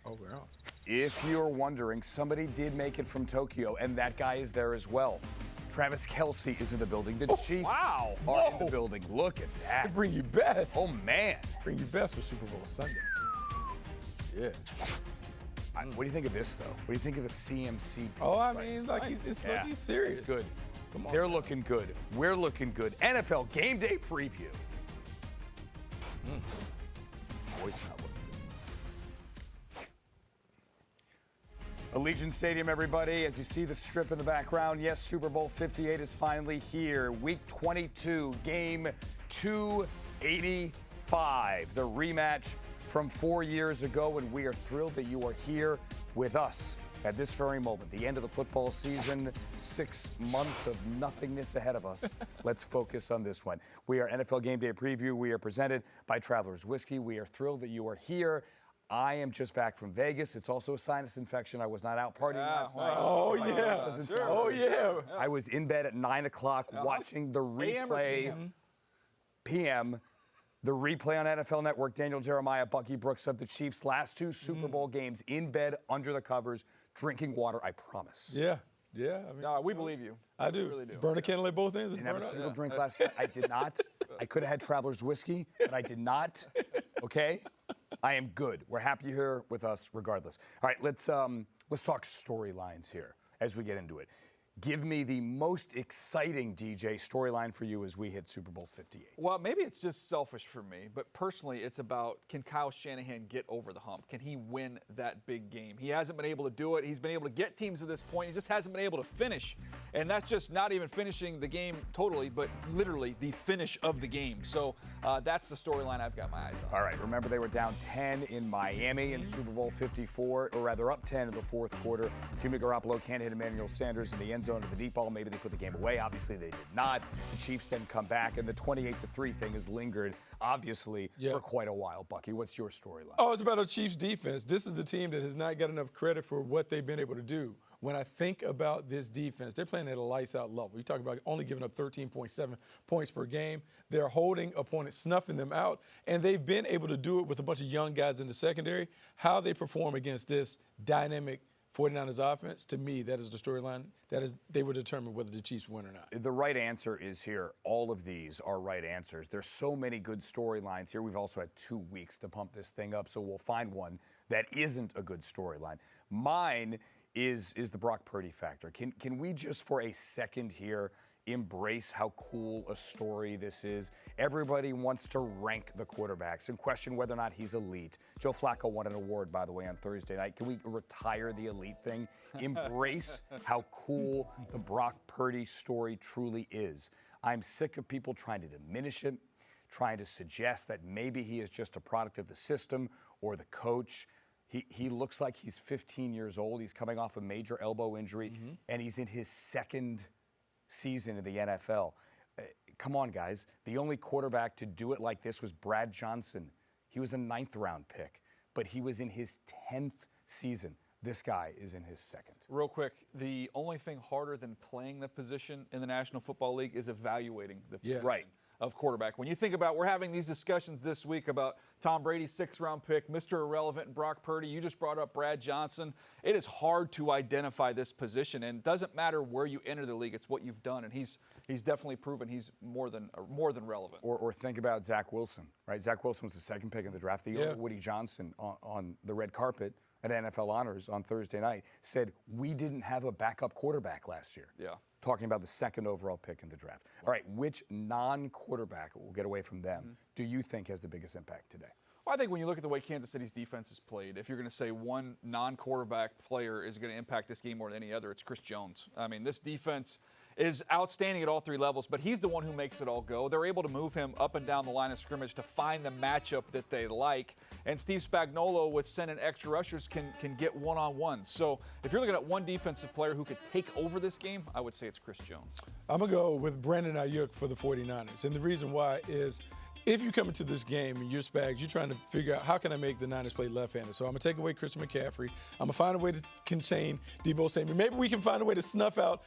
Oh, wow. If you're wondering, somebody did make it from Tokyo, and that guy is there as well. Travis Kelce is in the building. The Chiefs are in the building. Look at that. Bring you best. Oh, man. Bring you best for Super Bowl Sunday. Yeah. What do you think of this, though? What do you think of the CMC? Oh, I mean, like he's serious. It's good. Come on. They're looking good. We're looking good. NFL Game Day preview. Voice not looking good. Allegiant Stadium, everybody. As you see the strip in the background, yes, Super Bowl 58 is finally here. Week 22, game 285, the rematch from 4 years ago, and we are thrilled that you are here with us at this very moment. The end of the football season, 6 months of nothingness ahead of us. Let's focus on this one. We are NFL Game Day Preview. We are presented by Travelers Whiskey. We are thrilled that you are here. I am just back from Vegas. It's also a sinus infection. I was not out partying last night. Oh, yeah. Oh, yeah. I was in bed at 9 o'clock watching the replay. PM. The replay on NFL Network. Daniel Jeremiah, Bucky Brooks of the Chiefs' last 2 Super Bowl games in bed under the covers, drinking water, I promise. Yeah. Yeah. I mean, no, we believe you. I do. Really do. Burn a candle at both ends. I didn't have a single drink last night. I did not. I could have had Traveler's Whiskey, but I did not. Okay? I am good. We're happy you're here with us regardless. All right, let's talk storylines here as we get into it. Give me the most exciting, DJ, storyline for you as we hit Super Bowl 58. Well, maybe it's just selfish for me, but personally it's about, can Kyle Shanahan get over the hump? Can he win that big game? He hasn't been able to do it. He's been able to get teams to this point. He just hasn't been able to finish. And that's just not even finishing the game totally, but literally the finish of the game. So that's the storyline I've got my eyes on. All right, remember they were down 10 in Miami in Super Bowl 54, or rather up 10 in the fourth quarter. Jimmy Garoppolo can't hit Emmanuel Sanders in the end zone of the deep ball. Maybe they put the game away. Obviously, they did not. The Chiefs then come back, and the 28-3 thing has lingered, obviously, for quite a while. Bucky, what's your storyline? Oh, it's about a Chiefs defense. This is the team that has not got enough credit for what they've been able to do. When I think about this defense, they're playing at a lights-out level. You talk about only giving up 13.7 points per game. They're holding opponents, snuffing them out, and they've been able to do it with a bunch of young guys in the secondary. How they perform against this dynamic 49ers offense, to me, that is the storyline. That is, they will determine whether the Chiefs win or not. The right answer is here. All of these are right answers. There's so many good storylines here. We've also had 2 weeks to pump this thing up, so we'll find one that isn't a good storyline. Mine is the Brock Purdy factor. Can we just for a second here embrace how cool a story this is? Everybody wants to rank the quarterbacks and question whether or not he's elite. Joe Flacco won an award, by the way, on Thursday night. Can we retire the elite thing? Embrace how cool the Brock Purdy story truly is. I'm sick of people trying to diminish it, trying to suggest that maybe he is just a product of the system or the coach. He looks like he's 15 years old. He's coming off a major elbow injury, and he's in his second season in the NFL. Come on, guys. The only quarterback to do it like this was Brad Johnson. He was a 9th-round pick, but he was in his 10th season. This guy is in his second. Real quick, the only thing harder than playing the position in the National Football League is evaluating the position of quarterback. When you think about, we're having these discussions this week about Tom Brady's 6th-round pick, Mr. Irrelevant, and Brock Purdy. You just brought up Brad Johnson. It is hard to identify this position, and it doesn't matter where you enter the league. It's what you've done, and he's definitely proven he's more than relevant. Or think about Zach Wilson, right? Zach Wilson was the 2nd pick in the draft. The owner, Woody Johnson, on the red carpet at NFL Honors on Thursday night, said, we didn't have a backup quarterback last year. Yeah. Talking about the 2nd overall pick in the draft. All right, which non-quarterback, we'll get away from them, do you think has the biggest impact today? Well, I think when you look at the way Kansas City's defense is played, if you're going to say one non-quarterback player is going to impact this game more than any other, it's Chris Jones. I mean, this defense is outstanding at all 3 levels, but he's the one who makes it all go. They're able to move him up and down the line of scrimmage to find the matchup that they like. And Steve Spagnuolo, with sending extra rushers, can get one-on-one. So if you're looking at one defensive player who could take over this game, I would say it's Chris Jones. I'm going to go with Brandon Ayuk for the 49ers. And the reason why is if you come into this game and you're Spags, you're trying to figure out how can I make the Niners play left-handed. So I'm going to take away Christian McCaffrey. I'm going to find a way to contain Deebo Samuel. Maybe we can find a way to snuff out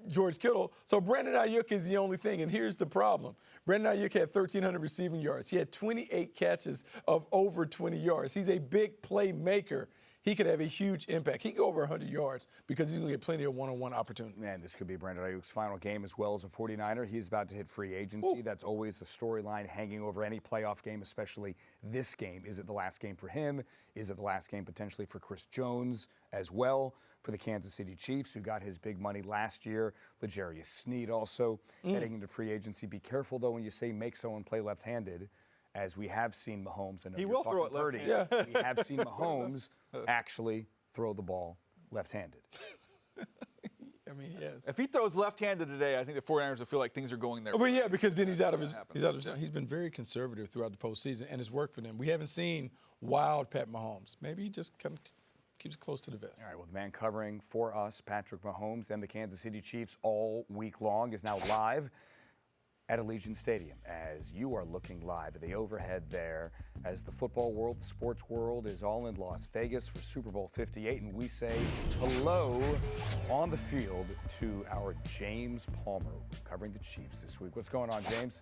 George Kittle. So Brandon Ayuk is the only thing. And here's the problem. Brandon Ayuk had 1,300 receiving yards. He had 28 catches of over 20 yards. He's a big playmaker. He could have a huge impact. He can go over 100 yards because he's going to get plenty of one-on-one opportunity. Man, this could be Brandon Ayuk's final game as well as a 49er. He's about to hit free agency. Ooh. That's always a storyline hanging over any playoff game, especially this game. Is it the last game for him? Is it the last game potentially for Chris Jones as well for the Kansas City Chiefs, who got his big money last year? L'Jarius Sneed also heading into free agency. Be careful, though, when you say make someone play left-handed, as we have seen Mahomes. I know he will throw it left-handed. Yeah. We have seen Mahomes actually throw the ball left-handed. I mean, yes. If he throws left-handed today, I think the 49ers will feel like things are going their way. Well, yeah, because then he's out of his. He's been very conservative throughout the postseason, and it's worked for them. We haven't seen wild Pat Mahomes. Maybe he just kind of keeps it close to the vest. All right, well, the man covering for us, Patrick Mahomes, and the Kansas City Chiefs all week long is now live at Allegiant Stadium, as you are looking live at the overhead there, as the football world, the sports world is all in Las Vegas for Super Bowl 58, and we say hello on the field to our James Palmer covering the Chiefs this week. What's going on, James?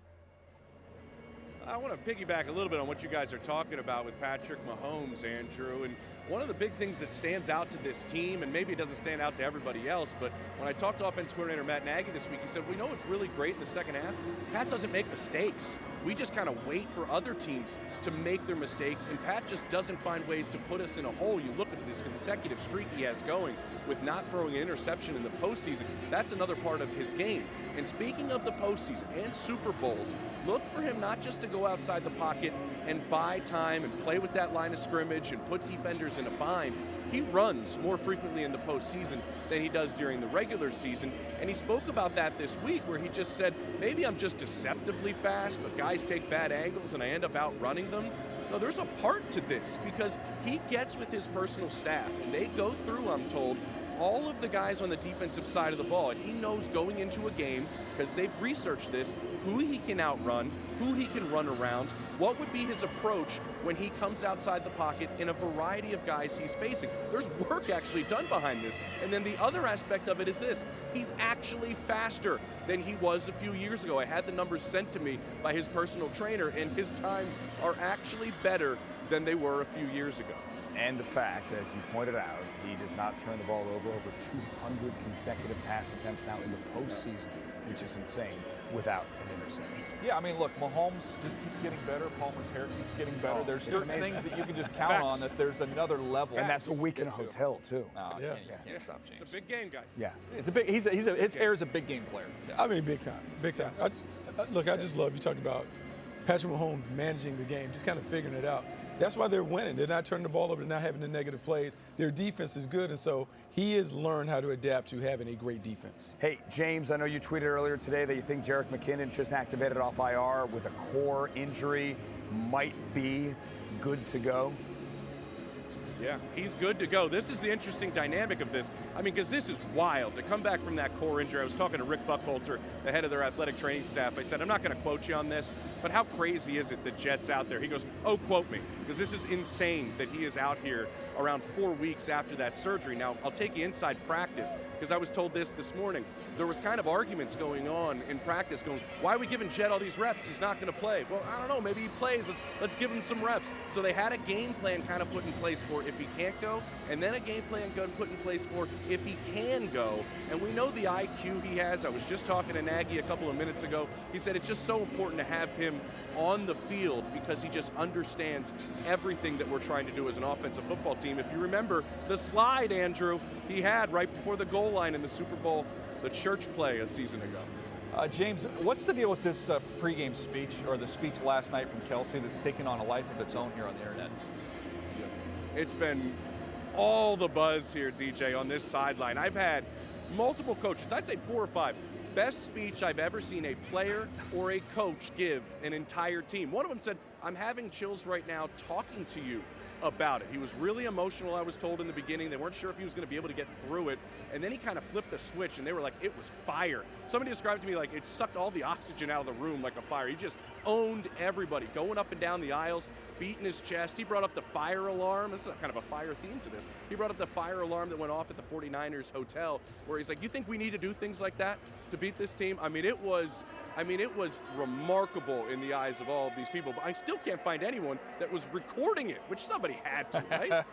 I want to piggyback a little bit on what you guys are talking about with Patrick Mahomes, Andrew. And one of the big things that stands out to this team, and maybe it doesn't stand out to everybody else, but when I talked to offensive coordinator Matt Nagy this week, he said, we know it's really great in the second half. Pat doesn't make mistakes. We just kind of wait for other teams to make their mistakes, and Pat just doesn't find ways to put us in a hole. You look at this consecutive streak he has going with not throwing an interception in the postseason. That's another part of his game. And speaking of the postseason and Super Bowls, look for him not just to go outside the pocket and buy time and play with that line of scrimmage and put defenders in a bind. He runs more frequently in the postseason than he does during the regular season, and he spoke about that this week where he just said, maybe I'm just deceptively fast, but guys take bad angles and I end up outrunning them. No, there's a part to this because he gets with his personal staff, and they go through, I'm told, all of the guys on the defensive side of the ball, and he knows going into a game, because they've researched this, who he can outrun, who he can run around, what would be his approach when he comes outside the pocket in a variety of guys he's facing. There's work actually done behind this. And then the other aspect of it is this, he's actually faster than he was a few years ago. I had the numbers sent to me by his personal trainer, and his times are actually better than they were a few years ago. And the fact, as you pointed out, he does not turn the ball over 200 consecutive pass attempts now in the postseason, which is insane, without an interception. Yeah, I mean, look, Mahomes just keeps getting better. Palmer's hair keeps getting better. There's certain things that you can just count on that there's another level. And that's a week in a hotel, too. No, you can't stop James. It's a big game, guys. Yeah. It's a big, his hair is a big game player. Yeah. I mean, big time, big time. Look, I just love you talking about Patrick Mahomes managing the game, just kind of figuring it out. That's why they're winning. They're not turning the ball over. They're not having the negative plays. Their defense is good, and so he has learned how to adapt to having a great defense. Hey, James, I know you tweeted earlier today that you think Jerick McKinnon just activated off IR with a core injury, might be good to go. Yeah, he's good to go. This is the interesting dynamic of this. I mean, because this is wild to come back from that core injury. I was talking to Rick Buckholter, the head of their athletic training staff. I said, I'm not going to quote you on this, but how crazy is it that Jet's out there? He goes, oh, quote me, because this is insane that he is out here around 4 weeks after that surgery. Now, I'll take you inside practice, because I was told this morning. There was kind of arguments going on in practice going, why are we giving Jet all these reps? He's not going to play. Well, I don't know. Maybe he plays. Let's give him some reps. So they had a game plan kind of put in place for if he can't go, and then a game plan put in place for if he can go. And we know the IQ he has. I was just talking to Nagy a couple of minutes ago. He said it's just so important to have him on the field because he just understands everything that we're trying to do as an offensive football team. If you remember the slide, Andrew, he had right before the goal line in the Super Bowl, the church play a season ago. James, what's the deal with this pregame speech, or the speech last night from Kelsey that's taken on a life of its own here on the internet? It's been all the buzz here, DJ, on this sideline. I've had multiple coaches, I'd say 4 or 5, best speech I've ever seen a player or a coach give an entire team. One of them said, I'm having chills right now talking to you about it. He was really emotional, I was told in the beginning. They weren't sure if he was going to be able to get through it. And then he kind of flipped the switch, and they were like, it was fire. Somebody described it to me like it sucked all the oxygen out of the room like a fire. He just owned everybody, going up and down the aisles, beating his chest. He brought up the fire alarm. This is kind of a fire theme to this. He brought up the fire alarm that went off at the 49ers hotel, where he's like, you think we need to do things like that to beat this team? I mean, it was remarkable in the eyes of all of these people, but I still can't find anyone that was recording it, which somebody had to, right?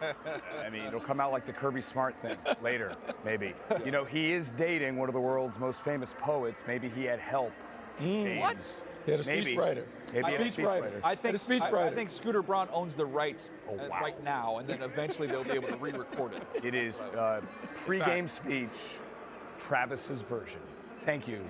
I mean, it'll come out like the Kirby Smart thing later, maybe. You know, he is dating one of the world's most famous poets. Maybe he had help. James. What? He had a speechwriter. Maybe he had a speechwriter. I think speechwriter. I think Scooter Braun owns the rights wow. right now, and then eventually they'll be able to re-record it. It is pre-game speech, Travis's version. Thank you,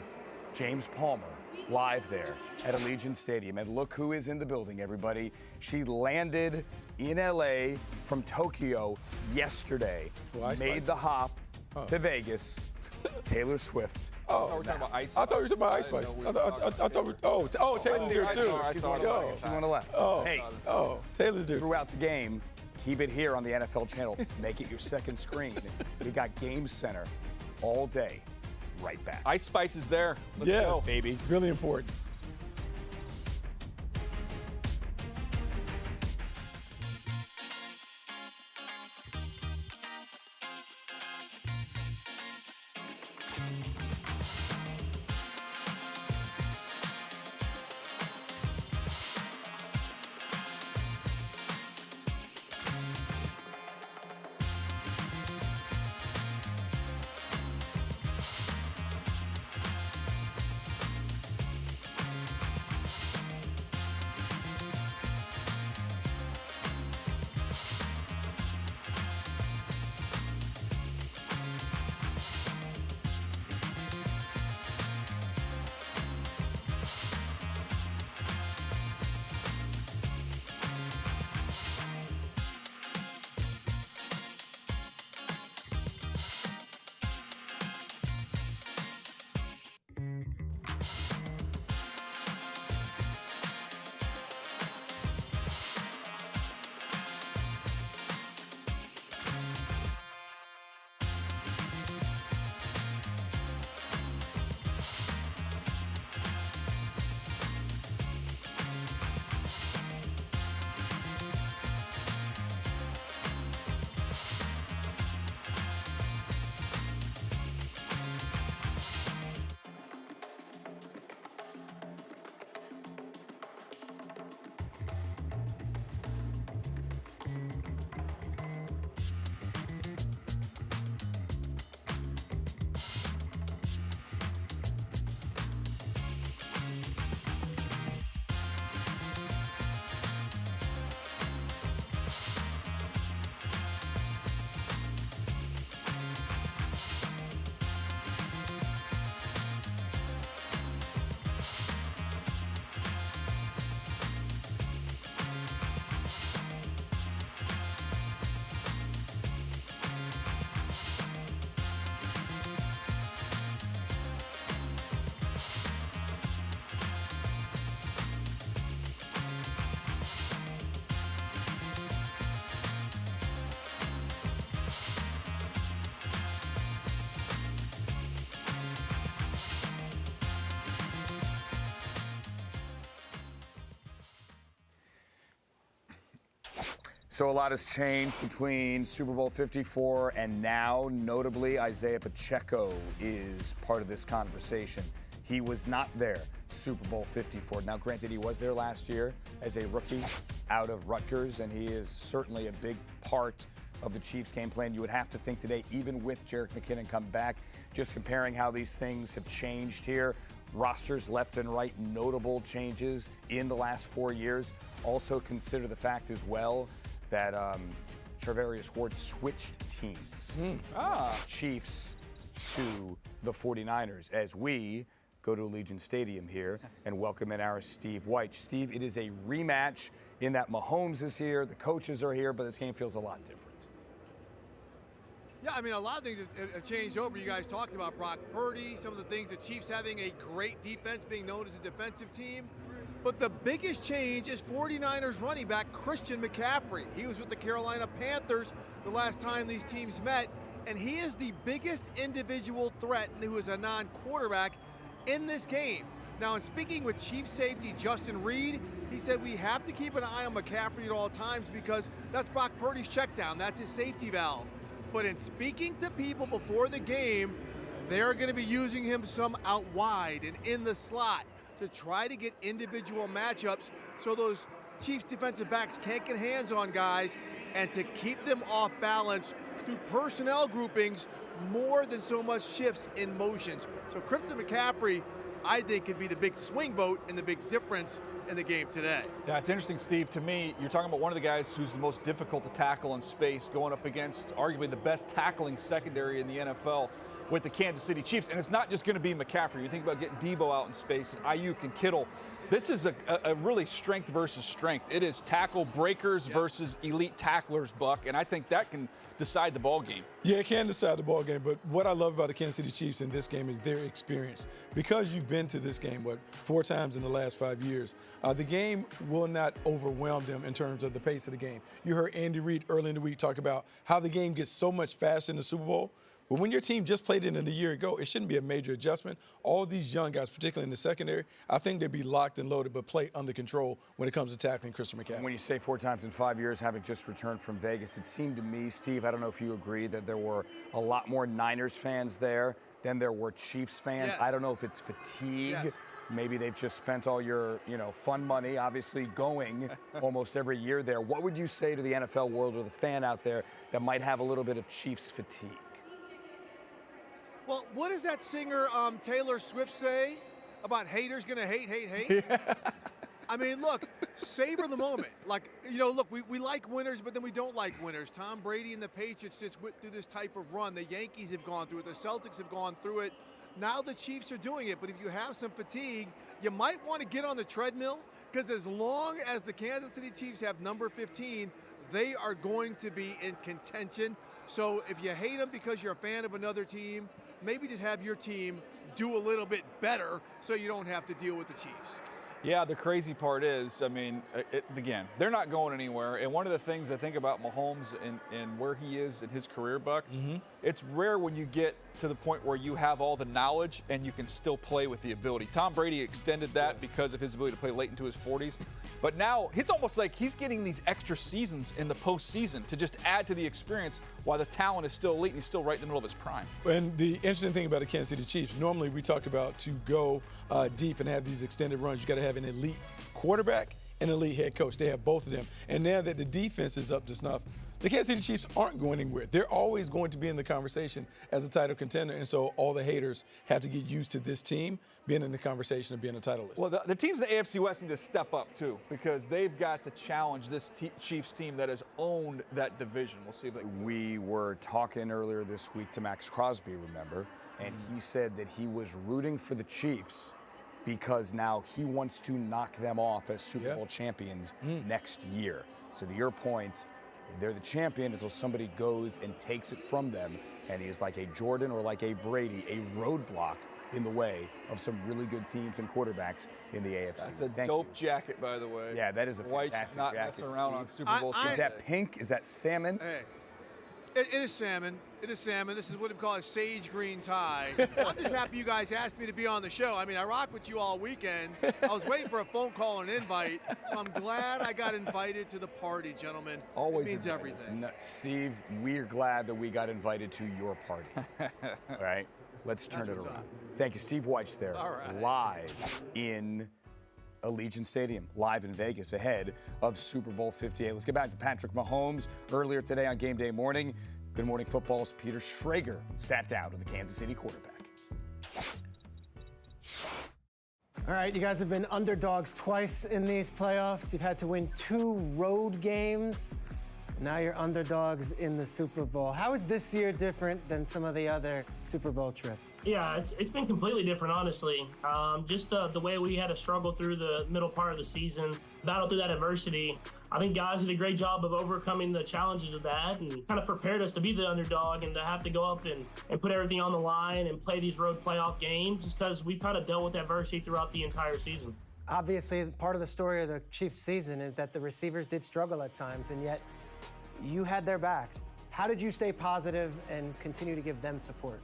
James Palmer, live there at Allegiant Stadium. And look who is in the building, everybody. She landed in LA from Tokyo yesterday, made the hop to Vegas. Taylor Swift. Oh, we're talking about Ice. I thought you were talking about Ice Spice. I thought Taylor's here too. I saw it. She's on the left. Hey, Taylor's there. throughout the game, keep it here on the NFL channel. Make it your second screen. We got Game Center all day. Right back. Ice Spice is there. Let's go, baby. Really important. So a lot has changed between Super Bowl 54 and now. Notably, Isaiah Pacheco is part of this conversation. He was not there Super Bowl 54. Now, granted, he was there last year as a rookie out of Rutgers, and he is certainly a big part of the Chiefs' game plan. You would have to think today, even with Jerick McKinnon come back, just comparing how these things have changed here. Rosters left and right, notable changes in the last 4 years. Also consider the fact as well that Charvarius Ward switched teams. Chiefs to the 49ers as we go to Allegiant Stadium here and welcome in our Steve White. Steve, it is a rematch in that Mahomes is here, the coaches are here, but this game feels a lot different. Yeah, I mean, a lot of things have changed over. You guys talked about Brock Purdy, some of the things, the Chiefs having a great defense, being known as a defensive team. But the biggest change is 49ers running back Christian McCaffrey. He was with the Carolina Panthers the last time these teams met, and he is the biggest individual threat who is a non-quarterback in this game. Now, in speaking with Chief Safety Justin Reed, he said we have to keep an eye on McCaffrey at all times because that's Brock Purdy's check down. That's his safety valve. But in speaking to people before the game, they're going to be using him some out wide and in the slot to try to get individual matchups so those Chiefs defensive backs can't get hands on guys and to keep them off balance through personnel groupings more than so much shifts in motions. So Christian McCaffrey, I think, could be the big swing vote and the big difference in the game today. Yeah, it's interesting, Steve. To me, you're talking about one of the guys who's the most difficult to tackle in space, going up against arguably the best tackling secondary in the NFL with the Kansas City Chiefs. And it's not just going to be McCaffrey. You think about getting Debo out in space and Ayuk and Kittle. This is a really strength versus strength. It is tackle breakers versus elite tacklers, Buck, and I think that can decide the ball game. Yeah, it can decide the ball game, but what I love about the Kansas City Chiefs in this game is their experience. Because you've been to this game, 4 times in the last 5 years, the game will not overwhelm them in terms of the pace of the game. You heard Andy Reid early in the week talk about how the game gets so much faster in the Super Bowl. But when your team just played it in a year ago, it shouldn't be a major adjustment. All these young guys, particularly in the secondary, I think they'd be locked and loaded but play under control when it comes to tackling Christian McCaffrey. When you say 4 times in 5 years, having just returned from Vegas, it seemed to me, Steve, I don't know if you agree, that there were a lot more Niners fans there than there were Chiefs fans. Yes. I don't know if it's fatigue. Yes. Maybe they've just spent all your, fun money, obviously going almost every year there. What would you say to the NFL world or the fan out there that might have a little bit of Chiefs fatigue? Well, what does that singer Taylor Swift say about haters gonna hate, hate, hate? I mean, look, savor the moment. Look, we like winners, but then we don't like winners. Tom Brady and the Patriots just went through this type of run. The Yankees have gone through it. The Celtics have gone through it. Now the Chiefs are doing it, but if you have some fatigue, you might want to get on the treadmill because as long as the Kansas City Chiefs have number 15, they are going to be in contention. So if you hate them because you're a fan of another team, maybe just have your team do a little bit better so you don't have to deal with the Chiefs. Yeah, the crazy part is, again, they're not going anywhere. And one of the things I think about Mahomes and where he is in his career, Buck, it's rare when you get to the point where you have all the knowledge and you can still play with the ability. Tom Brady extended that because of his ability to play late into his 40s. But now it's almost like he's getting these extra seasons in the postseason to just add to the experience while the talent is still elite and he's still right in the middle of his prime. And the interesting thing about the Kansas City Chiefs, normally we talk about to go deep and have these extended runs, you got to have an elite quarterback and an elite head coach. They have both of them. And now that the defense is up to snuff, the Kansas City Chiefs aren't going anywhere. They're always going to be in the conversation as a title contender, and so all the haters have to get used to this team being in the conversation of being a title list. Well, the teams in the AFC West need to step up, too, because they've got to challenge this Chiefs team that has owned that division. We'll see if We were talking earlier this week to Max Crosby, remember, and he said that he was rooting for the Chiefs because now he wants to knock them off as Super Bowl champions next year. So to your point, they're the champion until somebody goes and takes it from them, and he's like a Jordan or like a Brady, a roadblock in the way of some really good teams and quarterbacks in the AFC. That's a dope jacket, by the way. Yeah, that is a White's fantastic not jacket, messing around Steve. on Super Bowl Sunday. Is that pink? Is that salmon? Hey, it is salmon. It is salmon. This is what we call a sage green tie. I'm just happy you guys asked me to be on the show. I mean, I rock with you all weekend. I was waiting for a phone call and an invite, so I'm glad I got invited to the party, gentlemen. Always it means invited. everything. No, Steve, we're glad that we got invited to your party. All right, let's turn it what's around. up. Thank you, Steve Weitz there, All right. live in Allegiant Stadium, live in Vegas, ahead of Super Bowl 58. Let's get back to Patrick Mahomes. Earlier today on Game Day Morning, Good Morning Football's Peter Schrager sat down with the Kansas City quarterback. All right, you guys have been underdogs twice in these playoffs. You've had to win 2 road games. Now you're underdogs in the Super Bowl. How is this year different than some of the other Super Bowl trips? Yeah, it's been completely different, honestly. Just the way we had to struggle through the middle part of the season, battle through that adversity. I think guys did a great job of overcoming the challenges of that and kind of prepared us to be the underdog and to have to go up and put everything on the line and play these road playoff games just because we've kind of dealt with adversity throughout the entire season. Obviously, part of the story of the Chiefs season is that the receivers did struggle at times, and yet you had their backs. How did you stay positive and continue to give them support?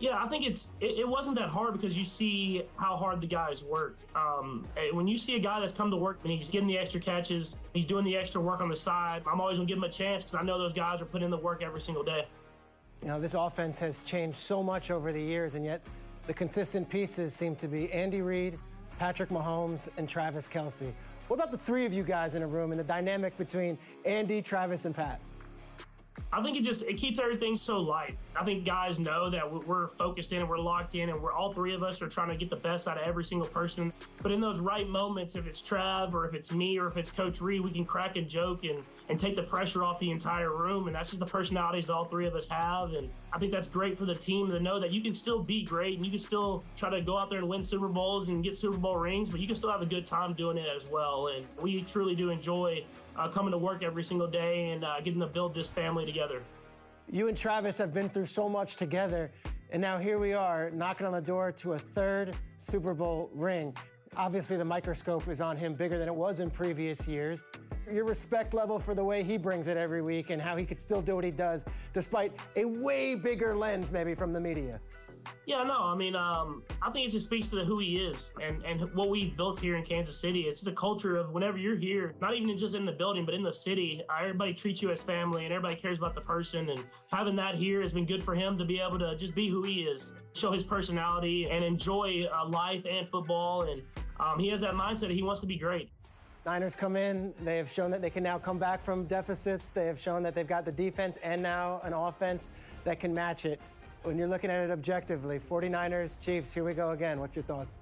Yeah, I think it wasn't that hard because you see how hard the guys work. When you see a guy that's come to work and he's getting the extra catches, he's doing the extra work on the side, I'm always gonna give him a chance because I know those guys are putting in the work every single day. You know, this offense has changed so much over the years, and yet the consistent pieces seem to be Andy Reid, Patrick Mahomes, and Travis Kelce. What about the three of you guys in a room and the dynamic between Andy, Travis, and Pat? I think it keeps everything so light. I think guys know that we're focused in and we're locked in, and we're all three of us are trying to get the best out of every single person. But in those right moments, if it's Trav or if it's me or if it's Coach Reed, we can crack a joke and take the pressure off the entire room. And that's just the personalities that all three of us have. And I think that's great for the team to know that you can still be great and you can still try to go out there and win Super Bowls and get Super Bowl rings, but you can still have a good time doing it as well. And we truly do enjoy coming to work every single day and getting to build this family together. You and Travis have been through so much together, and now here we are knocking on the door to a third Super Bowl ring. Obviously, the microscope is on him bigger than it was in previous years. Your respect level for the way he brings it every week and how he could still do what he does, despite a way bigger lens maybe from the media. Yeah, no, I mean, I think it just speaks to who he is and what we've built here in Kansas City. It's just a culture of whenever you're here, not even just in the building, but in the city, everybody treats you as family and everybody cares about the person. And having that here has been good for him to be able to just be who he is, show his personality and enjoy life and football. And he has that mindset that he wants to be great. Niners come in, they have shown that they can now come back from deficits. They have shown that they've got the defense and now an offense that can match it. When you're looking at it objectively, 49ers, Chiefs, here we go again. What's your thoughts?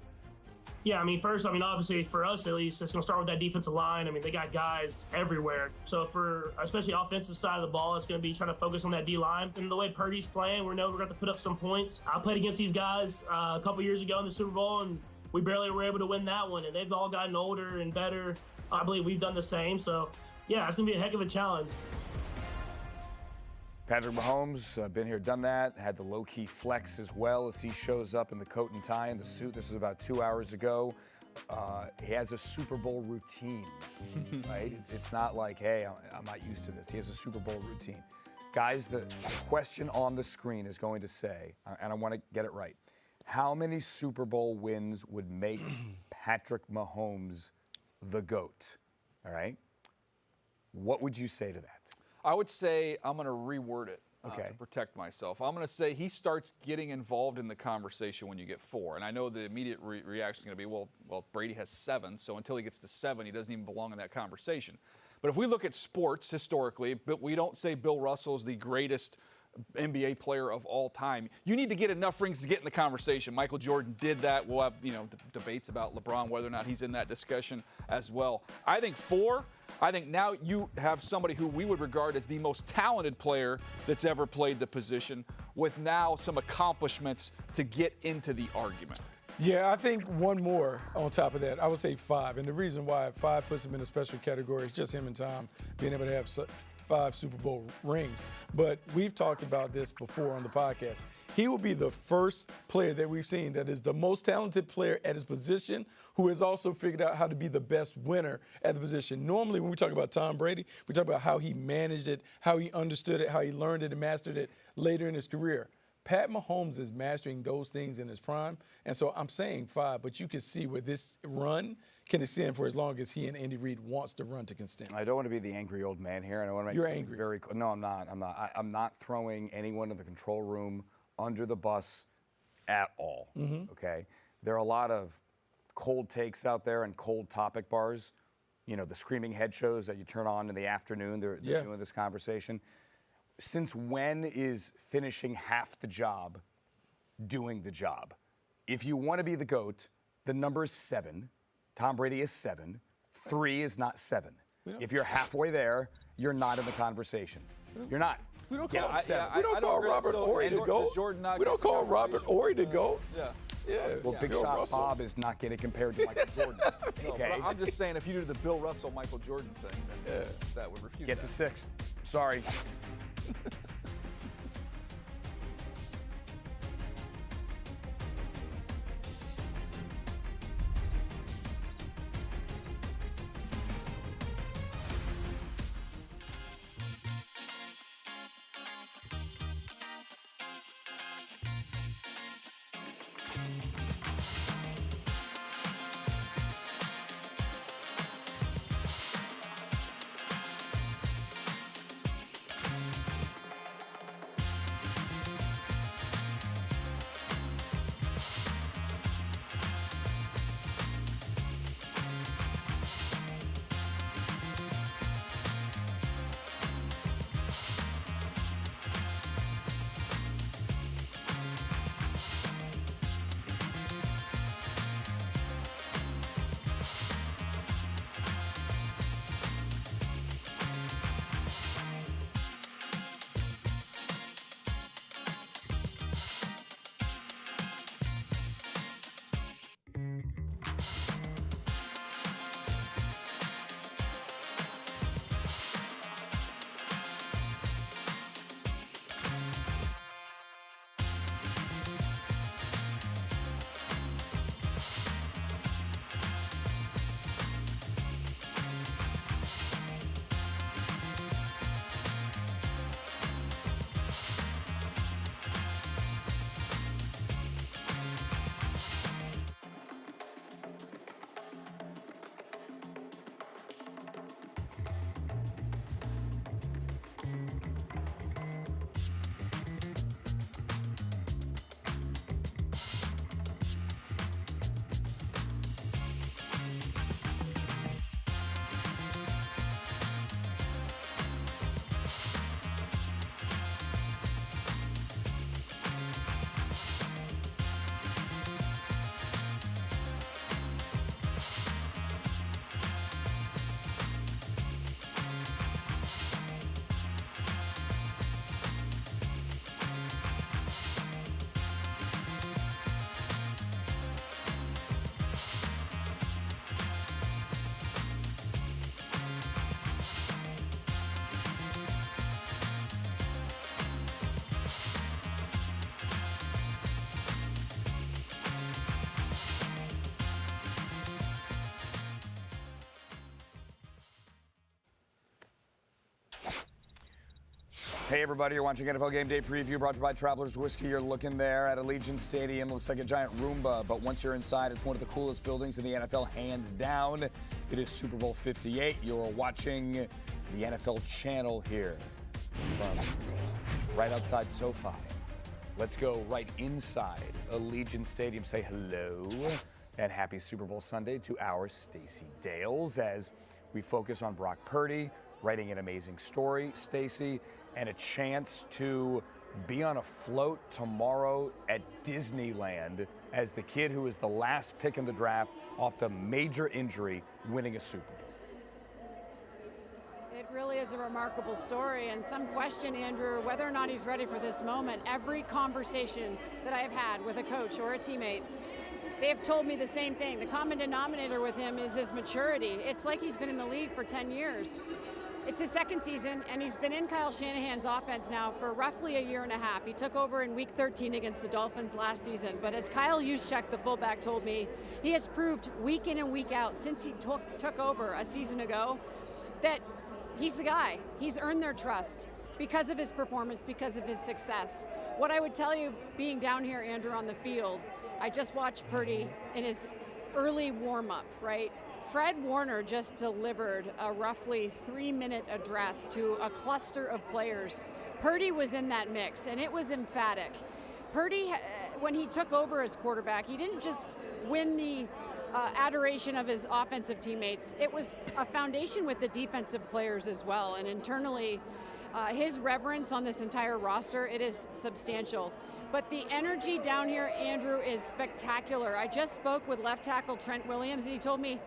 Yeah, I mean, first, obviously for us at least, it's going to start with that defensive line. I mean, they got guys everywhere. So for especially offensive side of the ball, it's going to be trying to focus on that D-line. And the way Purdy's playing, we know we're going to put up some points. I played against these guys a couple years ago in the Super Bowl, and we barely were able to win that one. And they've all gotten older and better. I believe we've done the same. So, yeah, it's going to be a heck of a challenge. Patrick Mahomes, been here, done that, had the low-key flex as well as he shows up in the coat and tie and the suit. This was about 2 hours ago. He has a Super Bowl routine, right? It's not like, hey, I'm not used to this. He has a Super Bowl routine. Guys, the question on the screen is going to say, and I want to get it right, how many Super Bowl wins would make Patrick Mahomes the GOAT? All right? What would you say to that? I would say I'm going to reword it Okay. to protect myself. I'm going to say he starts getting involved in the conversation when you get 4. And I know the immediate reaction is going to be, well, Brady has 7, so until he gets to 7, he doesn't even belong in that conversation. But if we look at sports historically, we don't say Bill Russell is the greatest NBA player of all time. You need to get enough rings to get in the conversation. Michael Jordan did that. We'll have debates about LeBron, whether or not he's in that discussion as well. I think 4. I think now you have somebody who we would regard as the most talented player that's ever played the position with now some accomplishments to get into the argument. Yeah, I think one more on top of that. I would say 5. And the reason why 5 puts him in a special category is just him and Tom being able to have 5 Super Bowl rings. But we've talked about this before on the podcast. He will be the first player that we've seen that is the most talented player at his position who has also figured out how to be the best winner at the position. Normally, when we talk about Tom Brady, we talk about how he managed it, how he understood it, how he learned it and mastered it later in his career. Pat Mahomes is mastering those things in his prime. And so I'm saying 5, but you can see where this run can extend for as long as he and Andy Reid wants to run to extend. I don't want to be the angry old man here, and I want to make You're something angry. very clear. No, I'm not. I'm not throwing anyone in the control room under the bus at all. Okay? There are a lot of cold takes out there and cold topic bars. You know, the screaming head shows that you turn on in the afternoon. They're doing this conversation. Since when is finishing half the job doing the job? If you want to be the GOAT, the number is 7. Tom Brady is 7. 3 is not 7. If you're halfway there, you're not in the conversation. You're not. We don't Yeah, call, I- yeah, we don't I call agree. Robert So, Ory to does go. Jordan not We don't get call the Robert conversation? Ory to go. Yeah. Yeah. Well, Big Bill Shot Russell. Bob is not getting compared to Michael Jordan. No, Okay? but I'm just saying, if you do the Bill Russell, Michael Jordan thing, then that would refute Get that. to 6. Sorry. Hey everybody, you're watching NFL Game Day Preview brought to you by Travelers Whiskey. You're looking there at Allegiant Stadium. Looks like a giant Roomba, but once you're inside, it's one of the coolest buildings in the NFL, hands down. It is Super Bowl 58. You're watching the NFL channel here from right outside SoFi. Let's go right inside Allegiant Stadium. Say hello and happy Super Bowl Sunday to our Stacey Dales as we focus on Brock Purdy, writing an amazing story, Stacey, and a chance to be on a float tomorrow at Disneyland as the kid who is the last pick in the draft off the major injury winning a Super Bowl. It really is a remarkable story, and some question, Andrew, whether or not he's ready for this moment. Every conversation that I've had with a coach or a teammate, they have told me the same thing. The common denominator with him is his maturity. It's like he's been in the league for 10 years. It's his second season, and he's been in Kyle Shanahan's offense now for roughly a year and a half. He took over in Week 13 against the Dolphins last season, but as Kyle Juszczyk, the fullback, told me, he has proved week in and week out since he took over a season ago that he's the guy. He's earned their trust because of his performance, because of his success. What I would tell you, being down here, Andrew, on the field, I just watched Purdy in his early warm-up, right? Fred Warner just delivered a roughly 3-minute address to a cluster of players. Purdy was in that mix, and it was emphatic. Purdy, when he took over as quarterback, he didn't just win the adoration of his offensive teammates. It was a foundation with the defensive players as well, and internally, his reverence on this entire roster, it is substantial. But the energy down here, Andrew, is spectacular. I just spoke with left tackle Trent Williams, and he told me,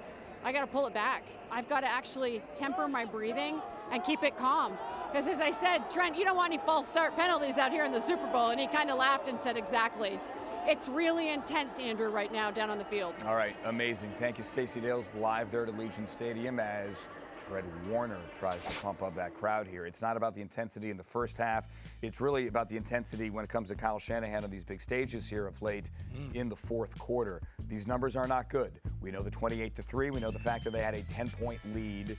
I got to pull it back. I've got to actually temper my breathing and keep it calm. Because as I said, Trent, you don't want any false start penalties out here in the Super Bowl. And he kind of laughed and said, exactly. It's really intense, Andrew, right now down on the field. All right, amazing. Thank you, Stacey Dales, live there at Allegiant Stadium as Fred Warner tries to pump up that crowd here. It's not about the intensity in the first half. It's really about the intensity when it comes to Kyle Shanahan on these big stages here of late in the fourth quarter. These numbers are not good. We know the 28-3. We know the fact that they had a 10-point lead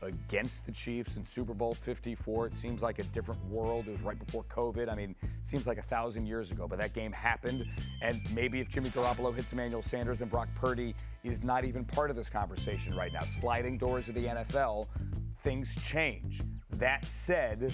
against the Chiefs in Super Bowl 54. It seems like a different world. It was right before COVID. I mean, it seems like 1,000 years ago, but that game happened. And maybe if Jimmy Garoppolo hits Emmanuel Sanders and Brock Purdy is not even part of this conversation right now. Sliding doors of the NFL, things change. That said,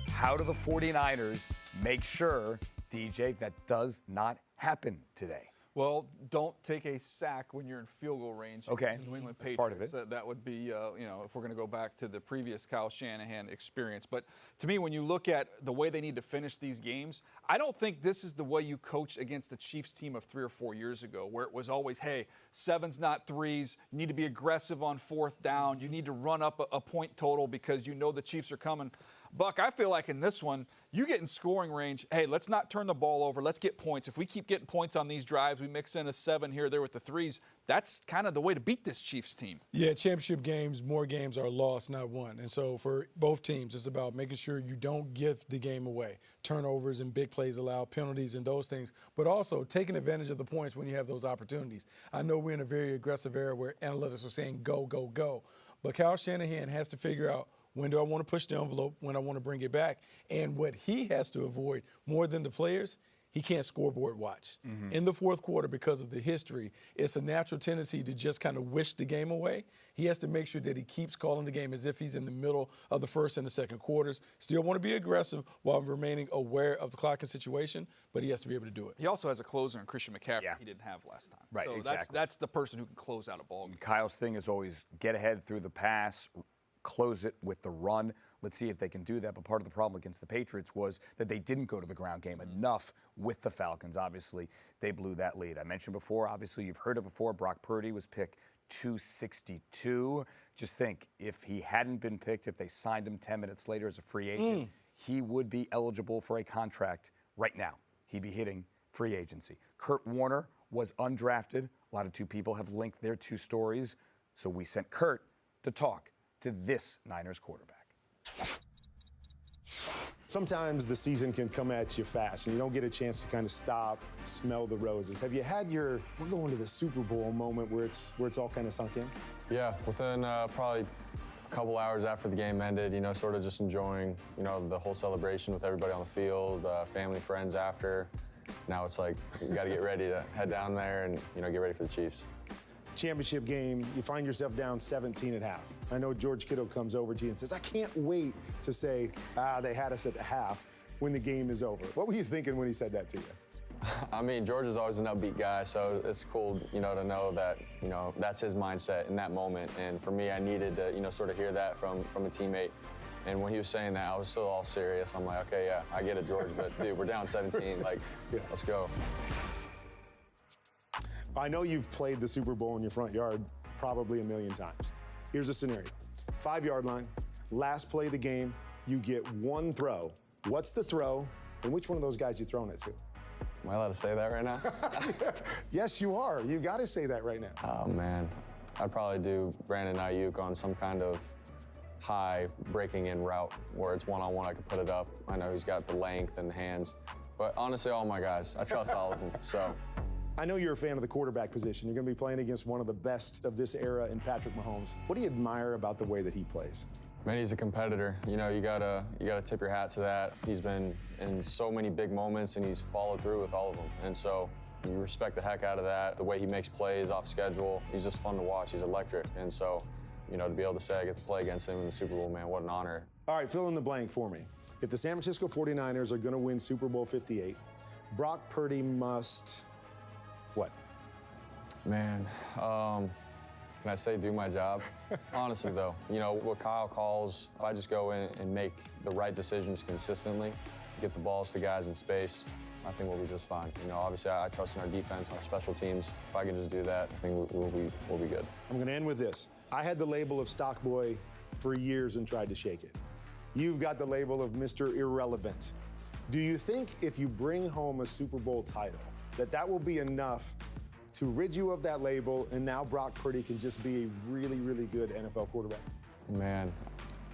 how do the 49ers make sure, DJ, that does not happen today? Well, don't take a sack when you're in field goal range. Okay, New England that's Patriots. part of it. That would be, you know, if we're going to go back to the previous Kyle Shanahan experience. But to me, when you look at the way they need to finish these games, I don't think this is the way you coached against the Chiefs team of 3 or 4 years ago, where it was always, hey, 7's not 3s. You need to be aggressive on 4th down. You need to run up a point total because you know the Chiefs are coming. Buck, I feel like in this one, you get in scoring range. Hey, let's not turn the ball over. Let's get points. If we keep getting points on these drives, we mix in a 7 here or there with the 3s. That's kind of the way to beat this Chiefs team. Yeah, championship games, more games are lost, not won. And so for both teams, it's about making sure you don't give the game away. Turnovers and big plays allowed, penalties and those things, but also taking advantage of the points when you have those opportunities. I know we're in a very aggressive era where analytics are saying go, go, go. But Kyle Shanahan has to figure out, when do I want to push the envelope? When I want to bring it back? And what he has to avoid more than the players, he can't scoreboard watch. In the fourth quarter, because of the history, it's a natural tendency to just kind of wish the game away. He has to make sure that he keeps calling the game as if he's in the middle of the first and the second quarters. Still want to be aggressive while remaining aware of the clock and situation, but he has to be able to do it. He also has a closer in Christian McCaffrey he didn't have last time. Right, so exactly. that's the person who can close out a ball game. Kyle's thing is always get ahead through the pass, close it with the run. Let's see if they can do that. But part of the problem against the Patriots was that they didn't go to the ground game enough with the Falcons. Obviously, they blew that lead. I mentioned before, obviously, you've heard it before, Brock Purdy was picked 262. Just think, if he hadn't been picked, if they signed him 10 minutes later as a free agent, he would be eligible for a contract right now. He'd be hitting free agency. Kurt Warner was undrafted. A lot of two people have linked their two stories. So we sent Kurt to talk to this Niners quarterback. Sometimes the season can come at you fast, and you don't get a chance to kind of stop, smell the roses. Have you had your "we're going to the Super Bowl" moment where it's all kind of sunk in? Yeah, within probably A couple hours after the game ended, you know, sort of just enjoying, you know, the whole celebration with everybody on the field, family, friends after. Now it's like, you got to get ready to head down there and, you know, get ready for the Chiefs. Championship game, you find yourself down 17 at half. I know George Kittle comes over to you and says, I can't wait to say, they had us at the half when the game is over. What were you thinking when he said that to you? I mean, George is always an upbeat guy, so it's cool, you know, to know that, you know, that's his mindset in that moment. And for me, I needed to, you know, sort of hear that from a teammate. And when he was saying that, I was still all serious. I'm like, okay, yeah, I get it, George, but dude, we're down 17. Like, yeah, let's go. I know you've played the Super Bowl in your front yard probably a million times. Here's a scenario. 5-yard line, last play of the game, you get one throw. What's the throw, and which one of those guys you throwing it to? Am I allowed to say that right now? Yes, you are. You got to say that right now. Oh, man. I'd probably do Brandon Ayuk on some kind of high breaking in route where it's one-on-one, I could put it up. I know he's got the length and hands. But honestly, all my guys, I trust all of them, so. I know you're a fan of the quarterback position. You're going to be playing against one of the best of this era in Patrick Mahomes. What do you admire about the way that he plays? Man, he's a competitor. You know, you gotta tip your hat to that. He's been in so many big moments, and he's followed through with all of them. And so you respect the heck out of that. The way he makes plays off schedule, he's just fun to watch. He's electric. And so, you know, to be able to say I get to play against him in the Super Bowl, man, what an honor. All right, fill in the blank for me. If the San Francisco 49ers are going to win Super Bowl 58, Brock Purdy must what? Man, can I say do my job? Honestly, though, you know, what Kyle calls, if I just go in and make the right decisions consistently, get the balls to guys in space, I think we'll be just fine. You know, obviously, I trust in our defense, our special teams. If I can just do that, I think we'll be good. I'm going to end with this. I had the label of stock boy for years and tried to shake it. You've got the label of Mr. Irrelevant. Do you think if you bring home a Super Bowl title, that will be enough to rid you of that label, and now Brock Purdy can just be a really, really good NFL quarterback? Man,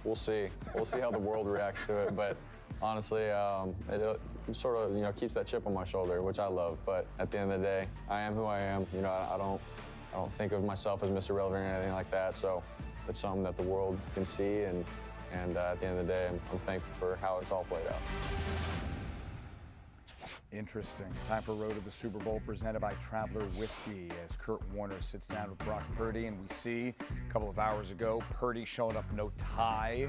we'll see. We'll see how the world reacts to it. But honestly, it sort of, you know, keeps that chip on my shoulder, which I love. But at the end of the day, I am who I am. You know, I don't think of myself as Mr. Relevant or anything like that. So it's something that the world can see, and at the end of the day, I'm thankful for how it's all played out. Interesting. Time for Road to the Super Bowl, presented by Traveler Whiskey, as Kurt Warner sits down with Brock Purdy, and we see a couple of hours ago, Purdy showing up no tie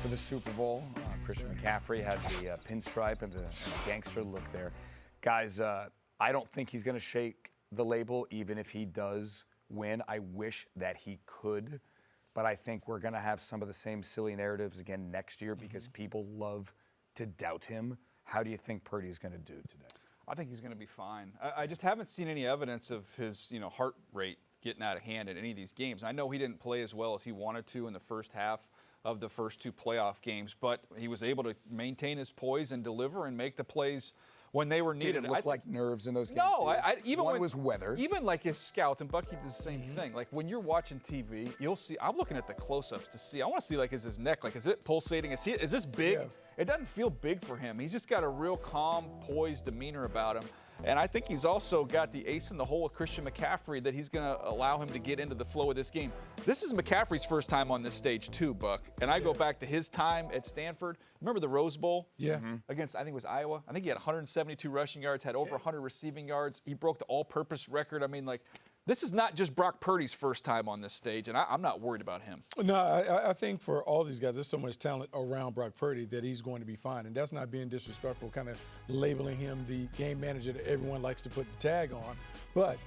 for the Super Bowl. Christian McCaffrey has the pinstripe and the gangster look there. Guys, I don't think he's going to shake the label, even if he does win. I wish that he could, but I think we're going to have some of the same silly narratives again next year because people love to doubt him. How do you think Purdy's going to do today? I think he's going to be fine. I just haven't seen any evidence of his, you know, heart rate getting out of hand in any of these games. I know he didn't play as well as he wanted to in the first half of the first two playoff games, but he was able to maintain his poise and deliver and make the plays when they were needed. Did it look like nerves in those games? No, even one when was weather. Even like his scouts, and Bucky does the same thing. Like when you're watching TV, you'll see. I'm looking at the close-ups to see. I want to see, like, is his neck, like, is it pulsating? Is this big? Yeah. It doesn't feel big for him. He's just got a real calm, poised demeanor about him. And I think he's also got the ace in the hole with Christian McCaffrey that he's going to allow him to get into the flow of this game. This is McCaffrey's first time on this stage too, Buck. And I go back to his time at Stanford. Remember the Rose Bowl? Yeah. Against, I think it was Iowa. I think he had 172 rushing yards, had over 100 receiving yards. He broke the all-purpose record. I mean, like, this is not just Brock Purdy's first time on this stage, and I'm not worried about him. No, I think for all these guys, there's so much talent around Brock Purdy that he's going to be fine. And that's not being disrespectful, kind of labeling him the game manager that everyone likes to put the tag on. But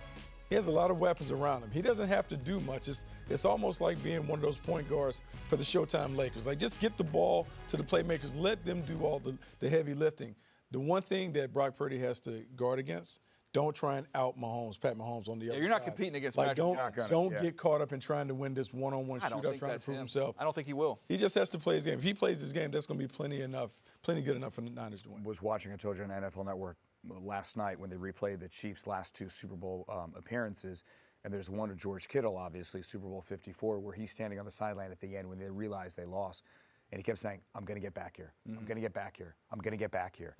he has a lot of weapons around him. He doesn't have to do much. It's almost like being one of those point guards for the Showtime Lakers. Like, just get the ball to the playmakers. Let them do all the heavy lifting. The one thing that Brock Purdy has to guard against, don't try and out Mahomes, Pat Mahomes on the other side. You're not competing against Patrick. Don't Yeah. get caught up in trying to win this one-on-one shootout, trying to prove himself. I don't think he will. He just has to play his game. If he plays his game, that's going to be plenty good enough for the Niners to win. Was watching, I told you, on NFL Network last night when they replayed the Chiefs' last two Super Bowl appearances, and there's one of George Kittle, obviously, Super Bowl 54, where he's standing on the sideline at the end when they realized they lost. And he kept saying, I'm going to get back here. I'm going to get back here. I'm going to get back here.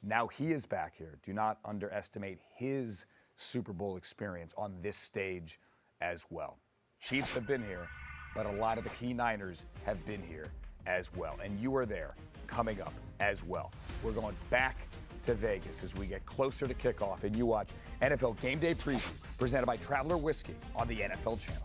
Now he is back here. Do not underestimate his Super Bowl experience on this stage as well. Chiefs have been here. but a lot of the key Niners have been here as well. And you are there coming up as well. We're going back to Vegas as we get closer to kickoff, and you watch NFL Game Day Preview presented by Traveler Whiskey on the NFL Channel.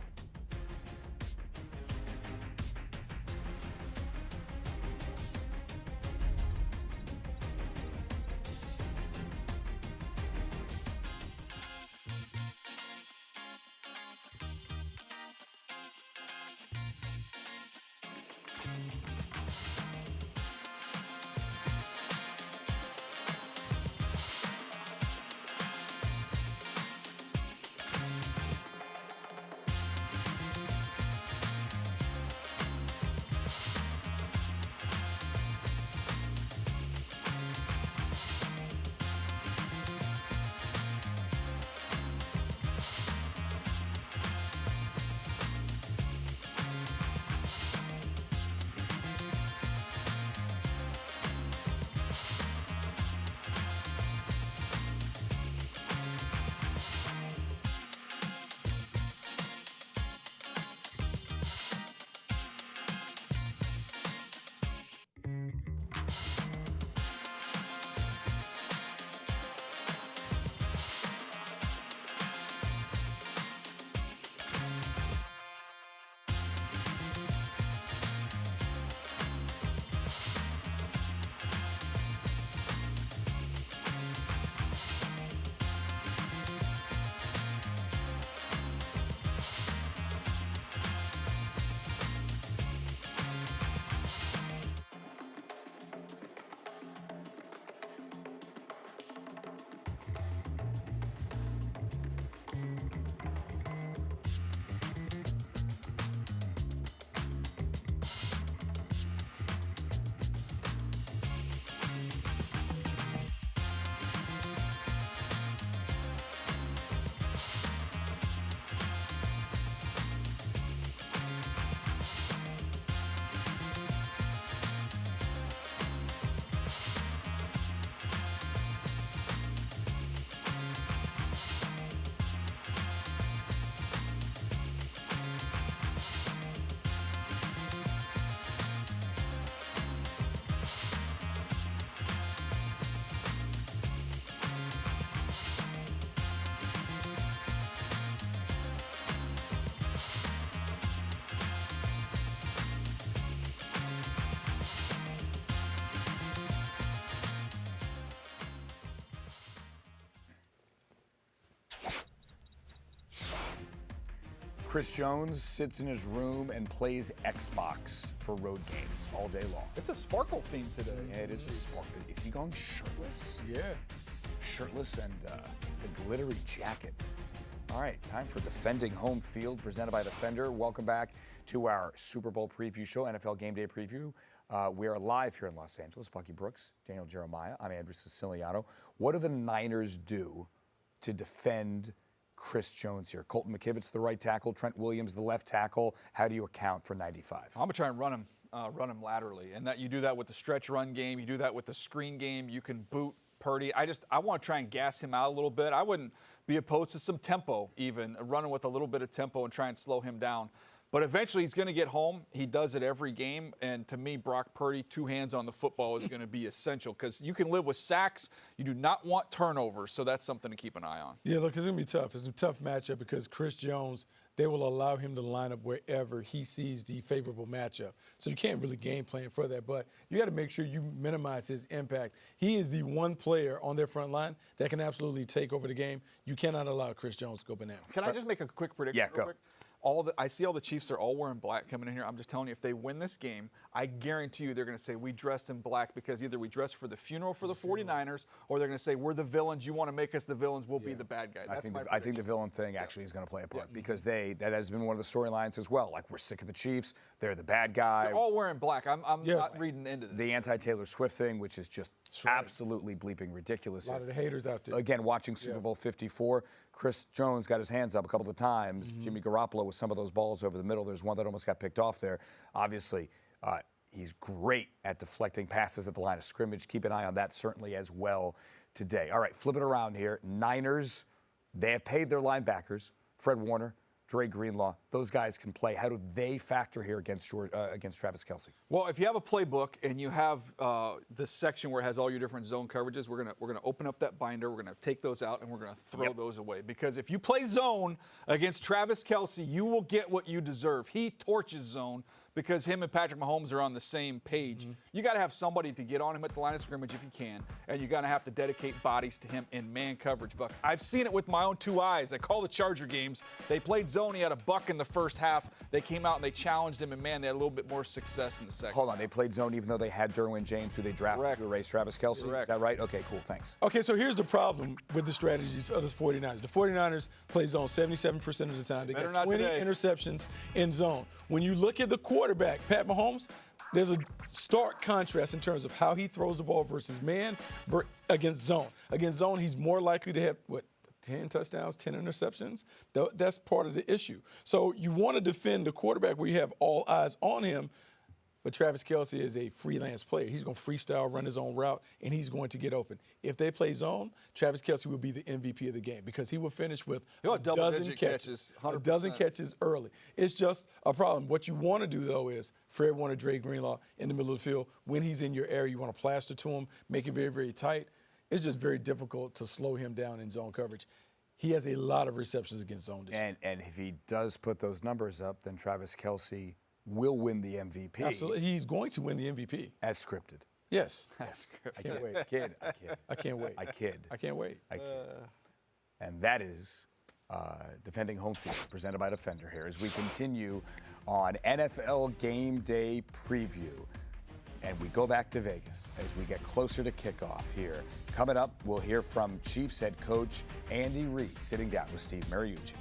Chris Jones sits in his room and plays Xbox for road games all day long. It's a sparkle theme today. Yeah, it is a sparkle. Is he going shirtless? Yeah. Shirtless and the glittery jacket. All right, time for Defending Home Field, presented by Defender. Welcome back to our Super Bowl preview show, NFL Game Day Preview. We are live here in Los Angeles. Bucky Brooks, Daniel Jeremiah. I'm Andrew Siciliano. What do the Niners do to defend Chris Jones here? Colton McKivitz, the right tackle. Trent Williams, the left tackle. How do you account for 95? I'm going to try and run him laterally. And that you do that with the stretch run game. You do that with the screen game. You can boot Purdy. I want to try and gas him out a little bit. I wouldn't be opposed to some tempo even, running with a little bit of tempo and try and slow him down. But eventually he's going to get home. He does it every game. And to me, Brock Purdy, 2 hands on the football is going to be essential because you can live with sacks. You do not want turnovers. So that's something to keep an eye on. Yeah, look, it's going to be tough. It's a tough matchup because Chris Jones, they will allow him to line up wherever he sees the favorable matchup. So you can't really game plan for that. But you got to make sure you minimize his impact. He is the one player on their front line that can absolutely take over the game. You cannot allow Chris Jones to go bananas. Can I just make a quick prediction? Yeah, go. Quick? I see all the Chiefs are all wearing black coming in here. I'm just telling you, if they win this game, I guarantee you they're going to say we dressed in black because either we dressed for the funeral for the 49ers or they're going to say we're the villains. You want to make us the villains, we'll be the bad guy. I think the villain thing actually is going to play a part because that has been one of the storylines as well. Like, we're sick of the Chiefs. They're the bad guy. They're all wearing black. I'm not reading into this. The anti-Taylor Swift thing, which is just absolutely bleeping ridiculous. A lot of the haters out there. Again, watching Super Bowl 54, Chris Jones got his hands up a couple of times. Jimmy Garoppolo with some of those balls over the middle. There's one that almost got picked off there. Obviously, he's great at deflecting passes at the line of scrimmage. Keep an eye on that certainly as well today. All right, flip it around here. Niners, they have paid their linebackers, Fred Warner, Dre Greenlaw, those guys can play. How do they factor here against Travis Kelce? Well, if you have a playbook and you have the section where it has all your different zone coverages, we're gonna open up that binder. We're gonna take those out and we're gonna throw those away, because if you play zone against Travis Kelce, you will get what you deserve. He torches zone because him and Patrick Mahomes are on the same page. You got to have somebody to get on him at the line of scrimmage if you can, and you're going to have to dedicate bodies to him in man coverage, Buck. I've seen it with my own 2 eyes. I call the Charger games. They played zone. He had a buck in the first half. They came out and they challenged him, and, man, they had a little bit more success in the second. Hold on. They played zone even though they had Derwin James, who they drafted to erase Travis Kelce? Correct. Is that right? Okay, cool. Thanks. Okay, so here's the problem with the strategies of the 49ers. The 49ers play zone 77% of the time. They Better got not 20 today. interceptions in zone. When you look at the quarterback, Pat Mahomes, there's a stark contrast in terms of how he throws the ball versus man against zone. Against zone, he's more likely to have, 10 touchdowns, 10 interceptions? That's part of the issue. So you want to defend the quarterback where you have all eyes on him, but Travis Kelce is a freelance player. He's going to freestyle, run his own route, and he's going to get open. If they play zone, Travis Kelce will be the MVP of the game because he will finish with a dozen catches, 100%. a dozen catches early. It's just a problem. What you want to do, though, is Fred Warner, Dre Greenlaw in the middle of the field. When he's in your area, you want to plaster to him, make it very, very tight. It's just very difficult to slow him down in zone coverage. He has a lot of receptions against zone this year. And if he does put those numbers up, then Travis Kelce will win the MVP. Absolutely. He's going to win the MVP. As scripted. Yes. That's good. I can't wait. I kid. I can't wait. I kid. I can't wait. I kid. And that is Defending Home Field, presented by Defender here, as we continue on NFL Game Day Preview. And we go back to Vegas as we get closer to kickoff here. Coming up, we'll hear from Chiefs head coach Andy Reid, sitting down with Steve Mariucci.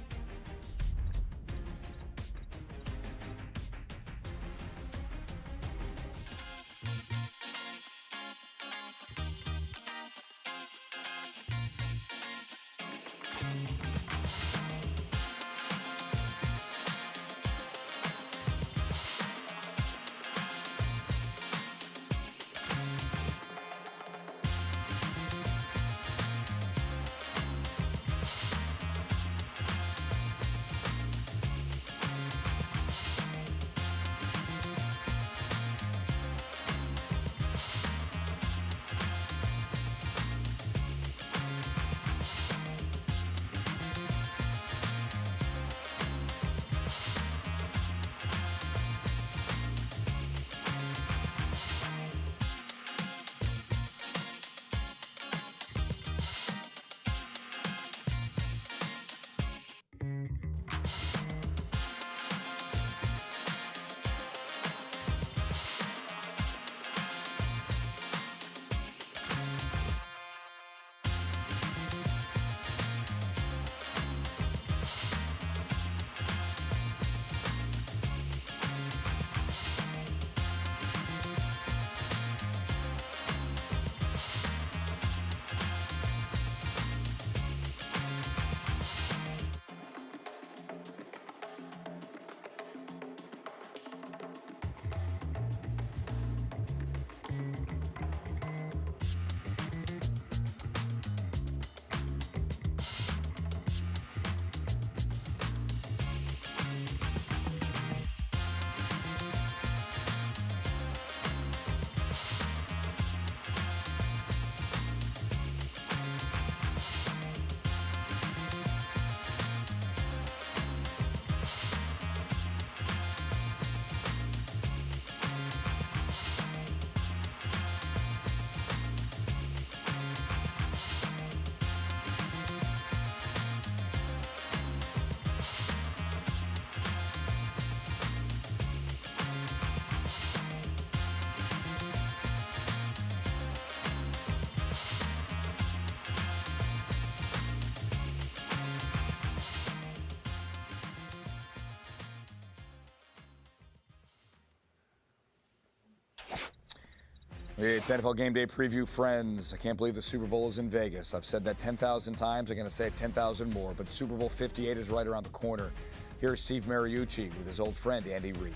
It's NFL Game Day Preview, friends. I can't believe the Super Bowl is in Vegas. I've said that 10,000 times. I'm going to say it 10,000 more. But Super Bowl 58 is right around the corner. Here's Steve Mariucci with his old friend, Andy Reid.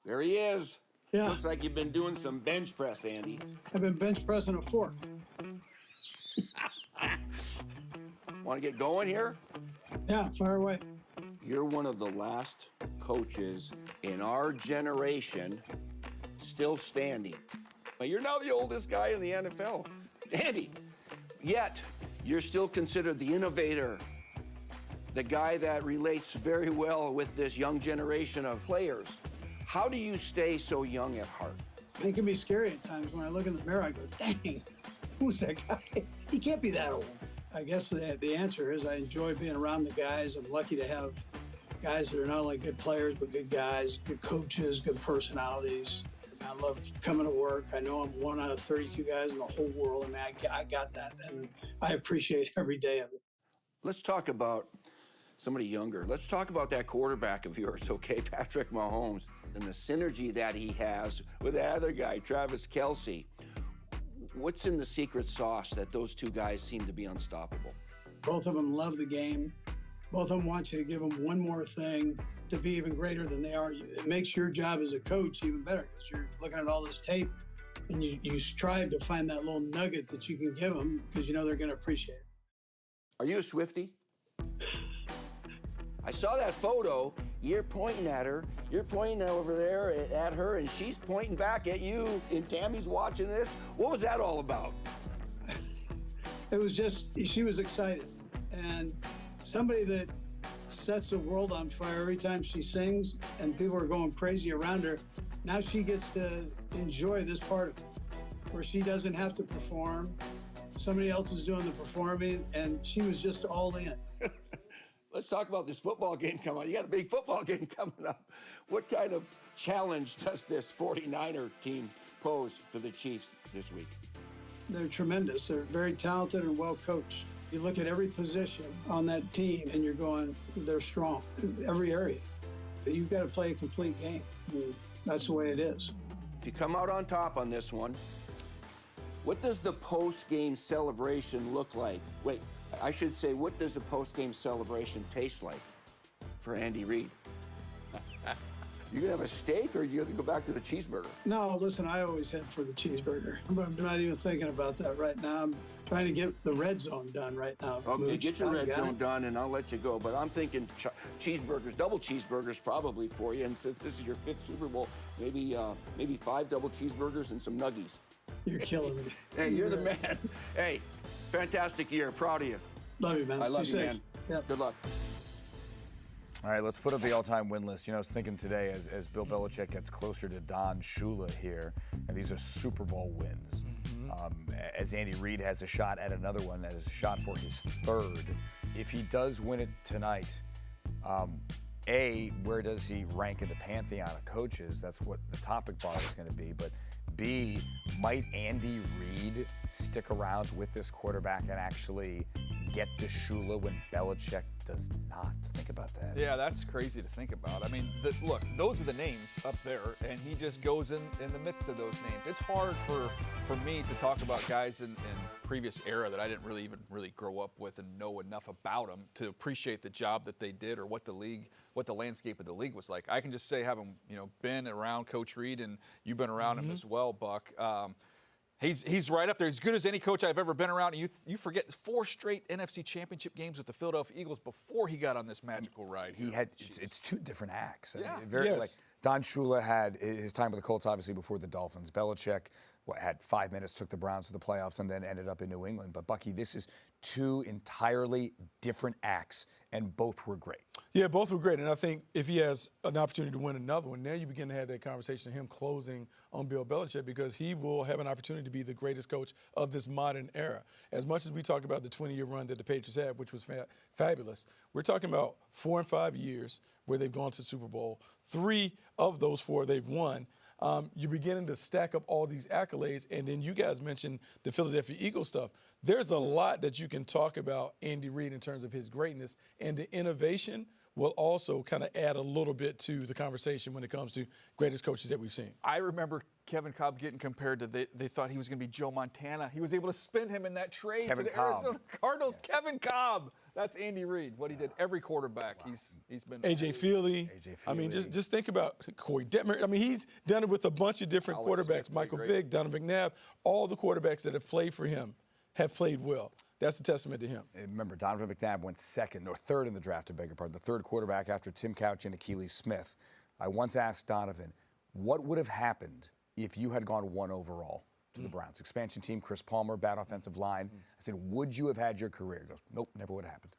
There he is. Yeah. Looks like you've been doing some bench press, Andy. I've been bench pressing a fork. Want to get going here? Yeah, fire away. You're one of the last coaches in our generation still standing. You're now the oldest guy in the NFL. Andy, yet you're still considered the innovator, the guy that relates very well with this young generation of players. How do you stay so young at heart? It can be scary at times. When I look in the mirror, I go, dang, who's that guy? He can't be that old. I guess the answer is I enjoy being around the guys. I'm lucky to have guys that are not only good players, but good guys, good coaches, good personalities. I love coming to work. I know I'm one out of 32 guys in the whole world, and I got that, and I appreciate every day of it. Let's talk about somebody younger. Let's talk about that quarterback of yours, okay, Patrick Mahomes, and the synergy that he has with that other guy, Travis Kelce. What's in the secret sauce that those two guys seem to be unstoppable? Both of them love the game. Both of them want you to give them one more thing to be even greater than they are. It makes your job as a coach even better because you're looking at all this tape and you strive to find that little nugget that you can give them because you know they're going to appreciate it. Are you a Swiftie? I saw that photo. You're pointing at her. You're pointing over there at her, and she's pointing back at you, and Tammy's watching this. What was that all about? It was just, she was excited. And somebody that sets the world on fire every time she sings, and people are going crazy around her, now she gets to enjoy this part of it, where she doesn't have to perform. Somebody else is doing the performing, and she was just all in. Let's talk about this football game coming up. You got a big football game coming up. What kind of challenge does this 49er team pose to the Chiefs this week? They're tremendous. They're very talented and well coached. You look at every position on that team and you're going, they're strong in every area. You've got to play a complete game. And that's the way it is. If you come out on top on this one, what does the post-game celebration look like? Wait, I should say, what does the post-game celebration taste like for Andy Reid? You gonna have a steak or you gonna go back to the cheeseburger? No, listen, I always head for the cheeseburger. I'm not even thinking about that right now. I'm trying to get the red zone done right now. Okay, Mooch. get your red zone done and I'll let you go. But I'm thinking cheeseburgers, double cheeseburgers probably for you. And since this is your 5th Super Bowl, maybe 5 double cheeseburgers and some nuggies. You're killing me. Hey, you're the man. Hey, fantastic year. Proud of you. Love you, man. I love you, man. Yep. Good luck. All right, let's put up the all-time win list. You know, I was thinking today as Bill Belichick gets closer to Don Shula here, and these are Super Bowl wins. As Andy Reid has a shot at another one, that is a shot for his 3rd. If he does win it tonight, A, where does he rank in the pantheon of coaches? That's what the topic bar is going to be. But B, might Andy Reid stick around with this quarterback and actually get to Shula when Belichick does not? Think about that. Yeah, that's crazy to think about. I mean, look, those are the names up there, and he just goes in the midst of those names. It's hard for me to talk about guys in previous era that I didn't really grow up with and know enough about them to appreciate the job that they did or what the landscape of the league was like. I can just say, having been around Coach Reid, and you've been around him as well, Buck. He's right up there. As good as any coach I've ever been around. And you forget 4 straight NFC Championship games with the Philadelphia Eagles before he got on this magical ride. He had it's 2 different acts. I Yeah. mean, like Don Shula had his time with the Colts, obviously before the Dolphins. Belichick had 5 minutes, took the Browns to the playoffs, and then ended up in New England. But Bucky, this is 2 entirely different acts, and both were great. Yeah, both were great. And I think if he has an opportunity to win another one, now you begin to have that conversation of him closing on Bill Belichick, because he will have an opportunity to be the greatest coach of this modern era. As much as we talk about the 20-year run that the Patriots had, which was fabulous, we're talking about 4 and 5 years where they've gone to the Super Bowl. 3 of those 4 they've won. You're beginning to stack up all these accolades, and then you guys mentioned the Philadelphia Eagles stuff. There's a lot that you can talk about Andy Reid in terms of his greatness, and the innovation will also kind of add a little bit to the conversation when it comes to greatest coaches that we've seen. I remember Kevin Cobb getting compared to, they thought he was going to be Joe Montana. He was able to spin him in that trade to the Arizona Cardinals. Yes. Kevin Cobb. That's Andy Reid, what he did. Every quarterback, he's been. A.J. Feely. I mean, just think about Corey Detmer. I mean, he's done it with a bunch of different quarterbacks. Michael Vick, Donovan McNabb, all the quarterbacks that have played for him have played well. that's a testament to him. Remember, Donovan McNabb went second or third in the draft, to beg your pardon, the third quarterback after Tim Couch and Achilles Smith. I once asked Donovan, what would have happened if you had gone 1 overall to the Browns? Expansion team, Chris Palmer, bad offensive line. I said, would you have had your career? He goes, nope, never would have happened.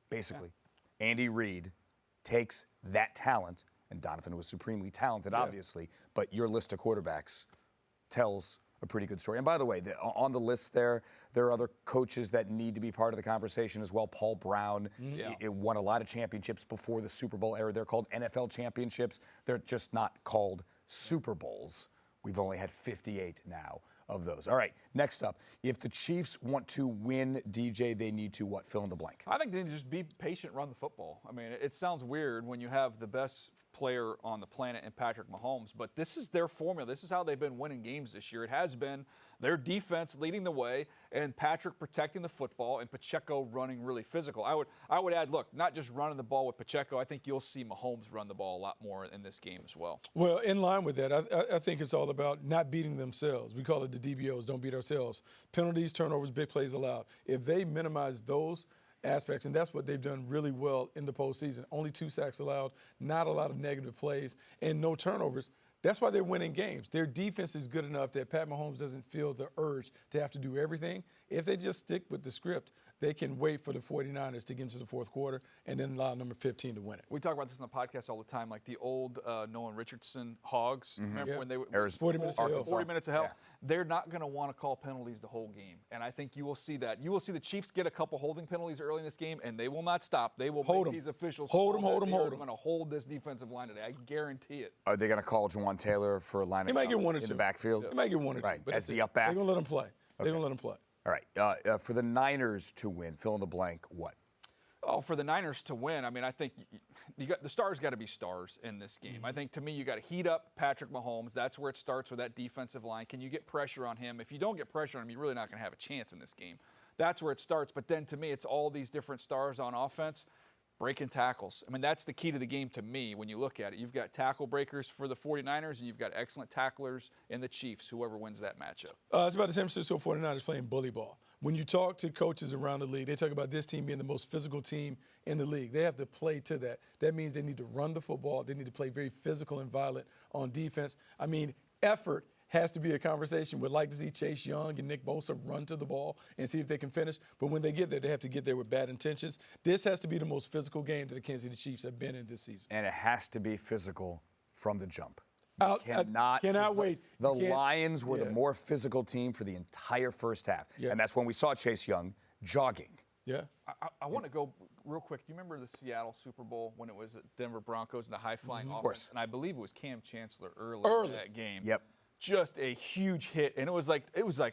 Basically, Andy Reid takes that talent, and Donovan was supremely talented, obviously, but your list of quarterbacks tells a pretty good story. And by the way, on the list there are other coaches that need to be part of the conversation as well. Paul Brown it won a lot of championships before the Super Bowl era. They're called NFL championships. They're just not called Super Bowls. We've only had 58 now of those. All right, next up, if the Chiefs want to win, DJ, they need to what? Fill in the blank. I think they need to just be patient, run the football. I mean, it sounds weird when you have the best player on the planet in Patrick Mahomes, but this is their formula. This is how they've been winning games this year. It has been their defense leading the way and Patrick protecting the football and Pacheco running really physical. I would add, look, not just running the ball with Pacheco. I think you'll see Mahomes run the ball a lot more in this game as well. Well, in line with that, I think it's all about not beating themselves. We call it the DBOs, don't beat ourselves. Penalties, turnovers, big plays allowed. If they minimize those aspects, and that's what they've done really well in the postseason. Only 2 sacks allowed, not a lot of negative plays, and no turnovers. That's why they're winning games. Their defense is good enough that Pat Mahomes doesn't feel the urge to have to do everything. If they just stick with the script, they can wait for the 49ers to get into the fourth quarter and then allow number 15 to win it. We talk about this on the podcast all the time, like the old Nolan Richardson Hogs. Remember when they were 40 minutes of hell. 40 minutes of hell? Yeah. They're not going to want to call penalties the whole game, and I think you will see that. You will see the Chiefs get a couple holding penalties early in this game, and they will not stop. They will make these officials hold them. They're going to hold this defensive line today. I guarantee it. Are they going to call Jawan Taylor for lining He might get 1 or 2 in the backfield? He might get 1 or 2. Right, But as the up back? They're going to let him play. They're going to let him play. All right, for the Niners to win, fill in the blank, what? Oh, for the Niners to win, I mean, I think the stars got to be stars in this game. I think, to me, you got to heat up Patrick Mahomes. That's where it starts with that defensive line. Can you get pressure on him? If you don't get pressure on him, you're really not going to have a chance in this game. That's where it starts. But then, to me, it's all these different stars on offense. Breaking tackles. I mean, that's the key to the game to me when you look at it. You've got tackle breakers for the 49ers, and you've got excellent tacklers in the Chiefs, whoever wins that matchup. It's about the San Francisco 49ers playing bully ball. When you talk to coaches around the league, they talk about this team being the most physical team in the league. They have to play to that. That means they need to run the football. They need to play very physical and violent on defense. I mean, effort has to be a conversation. We'd like to see Chase Young and Nick Bosa run to the ball and see if they can finish. But when they get there, they have to get there with bad intentions. This has to be the most physical game that the Kansas City Chiefs have been in this season. And it has to be physical from the jump. Cannot wait. The Lions were the more physical team for the entire first half. And that's when we saw Chase Young jogging. Yeah. I want to go real quick. Do you remember the Seattle Super Bowl when it was Denver Broncos and the high-flying offense? Of course. And I believe it was Cam Chancellor early in that game. Yep. Just a huge hit, and it was like,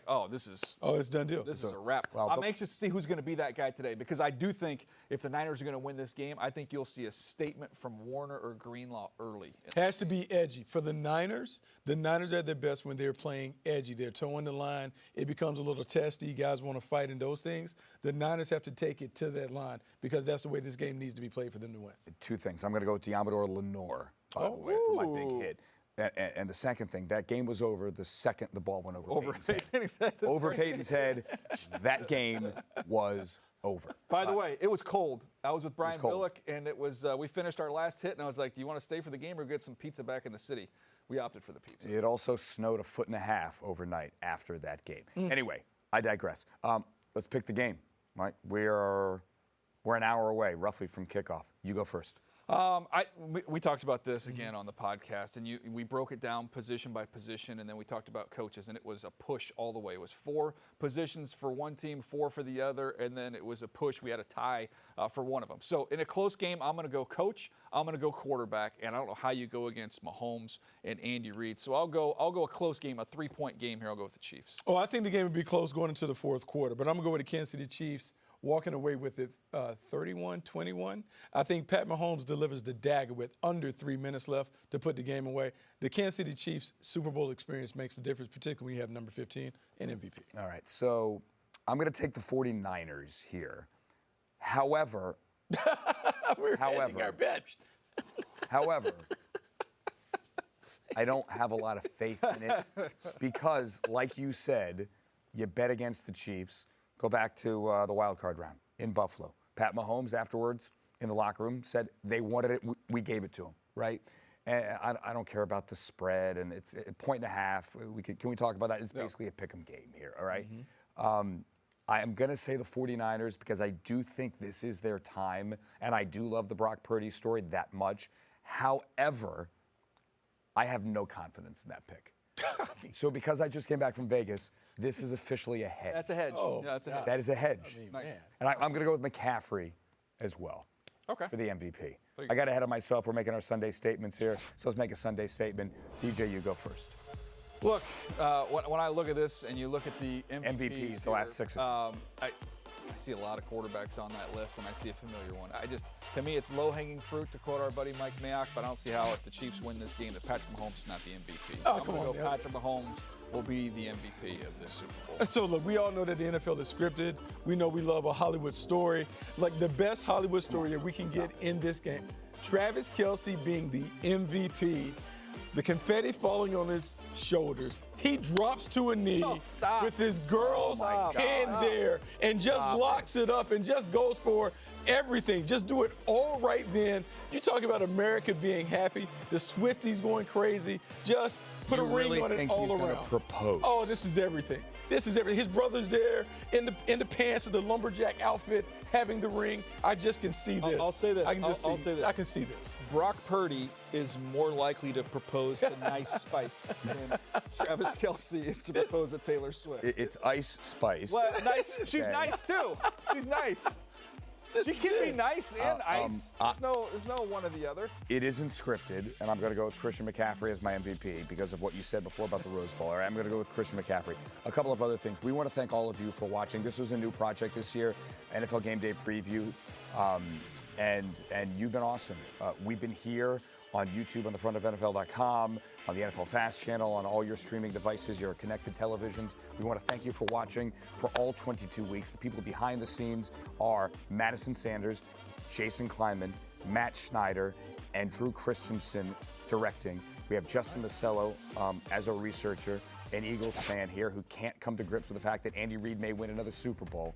oh, this is it's done deal. This is a wrap. Well, I'm anxious to see who's going to be that guy today, because I do think if the Niners are going to win this game, I think you'll see a statement from Warner or Greenlaw early. Has to be edgy. For the Niners are at their best when they're playing edgy. They're towing the line. It becomes a little testy. Guys want to fight in those things. The Niners have to take it to that line, because that's the way this game needs to be played for them to win. 2 things. I'm going to go with Diamador Lenore, by the way, for my big hit. And the second thing, that game was over the second the ball went over Peyton's head. Over Peyton's head, that game was over. By the way, it was cold. I was with Brian Billick, and it was we finished our last hit, and I was like, do you want to stay for the game or get some pizza back in the city? We opted for the pizza. It also snowed 1.5 feet overnight after that game. Anyway, I digress. Let's pick the game. Right? We're an hour away, roughly, from kickoff. You go first. We talked about this again on the podcast, and we broke it down position by position, and then we talked about coaches, and it was a push all the way. It was 4 positions for one team, 4 for the other, and then it was a push. We had a tie for one of them. So in a close game, I'm going to go coach, I'm going to go quarterback, and I don't know how you go against Mahomes and Andy Reid. So I'll go a close game, a 3-point game here. I'll go with the Chiefs. Oh, I think the game would be close going into the fourth quarter, but I'm going to go with the Kansas City Chiefs, walking away with it 31-21. I think Pat Mahomes delivers the dagger with under 3 minutes left to put the game away. The Kansas City Chiefs Super Bowl experience makes a difference, particularly when you have number 15 and MVP. All right, so I'm going to take the 49ers here. However, we're hedging our bet. However, I don't have a lot of faith in it because, like you said, you bet against the Chiefs. Go back to the wild card round in Buffalo. Pat Mahomes afterwards in the locker room said they wanted it. We gave it to him, right? And I don't care about the spread, and it's a 1.5. Can we talk about that? It's basically a pick'em game here, all right? I am going to say the 49ers because I do think this is their time, and I do love the Brock Purdy story that much. However, I have no confidence in that pick. So because I just came back from Vegas, this is officially a hedge. That's a hedge. Yeah, that's a hedge. That is a hedge. Nice. And I'm going to go with McCaffrey as well. Okay. For the MVP. I got ahead of myself. We're making our Sunday statements here. So let's make a Sunday statement. DJ, you go first. Look, when I look at this and you look at the MVPs, the last 6 of them. I see a lot of quarterbacks on that list, and I see a familiar one. To me, it's low-hanging fruit, to quote our buddy Mike Mayock, but I don't see how if the Chiefs win this game that Patrick Mahomes is not the MVP. So I'm going to go Patrick Mahomes will be the MVP of this Super Bowl. So, look, we all know that the NFL is scripted. We know we love a Hollywood story. Like, the best Hollywood story that we can get in this game. Travis Kelce being the MVP, the confetti falling on his shoulders. He drops to a knee with his girl's hand there and just locks it up and just goes for everything. Just do it all right then. You talk about America being happy, the Swifties going crazy. Just put a ring on it all around. Gonna propose? Oh, this is everything. This is everything. His brother's there in the pants of the lumberjack outfit, having the ring. I just can see this. I'll say this. I can just I'll see say this. this. I can see this. Brock Purdy is more likely to propose to Nice Spice than Travis Kelce is to propose to Taylor Swift. It's Ice Spice. Well, nice. She's nice too. She's nice. She can be nice and ice. There's no one or the other. It isn't scripted, and I'm going to go with Christian McCaffrey as my MVP because of what you said before about the Rose Bowl. All right, I'm going to go with Christian McCaffrey. A couple of other things. We want to thank all of you for watching. This was a new project this year, NFL Game Day preview, and you've been awesome. We've been here on YouTube on the front of NFL.com, on the NFL Fast channel, on all your streaming devices, your connected televisions. We want to thank you for watching for all 22 weeks. The people behind the scenes are Madison Sanders, Jason Kleinman, Matt Schneider, and Drew Christensen directing. We have Justin Masello as our researcher, an Eagles fan here who can't come to grips with the fact that Andy Reid may win another Super Bowl.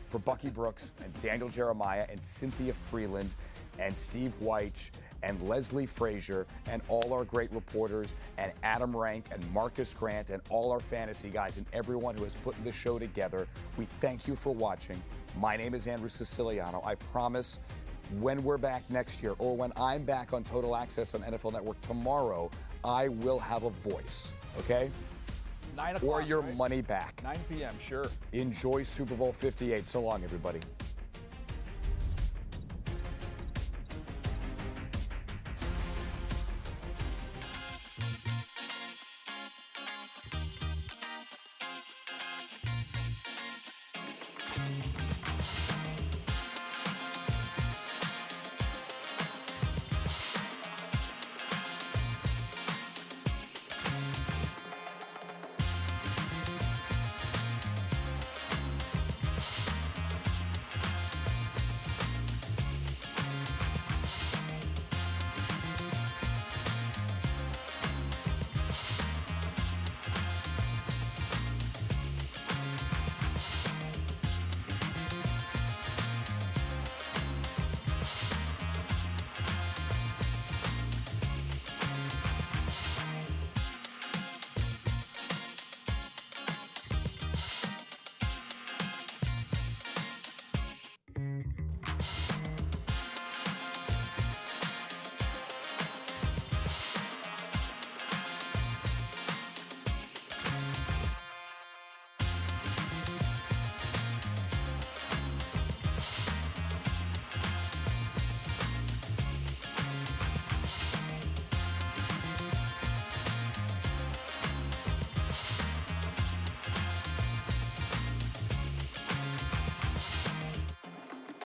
For Bucky Brooks and Daniel Jeremiah and Cynthia Freeland and Steve Weich and Leslie Frazier and all our great reporters and Adam Rank and Marcus Grant and all our fantasy guys and everyone who has put this show together, we thank you for watching. My name is Andrew Siciliano. I promise when we're back next year or when I'm back on Total Access on NFL Network tomorrow, I will have a voice, okay? 9 o'clock, or your right? money back. 9 p.m., sure. Enjoy Super Bowl 58. So long, everybody.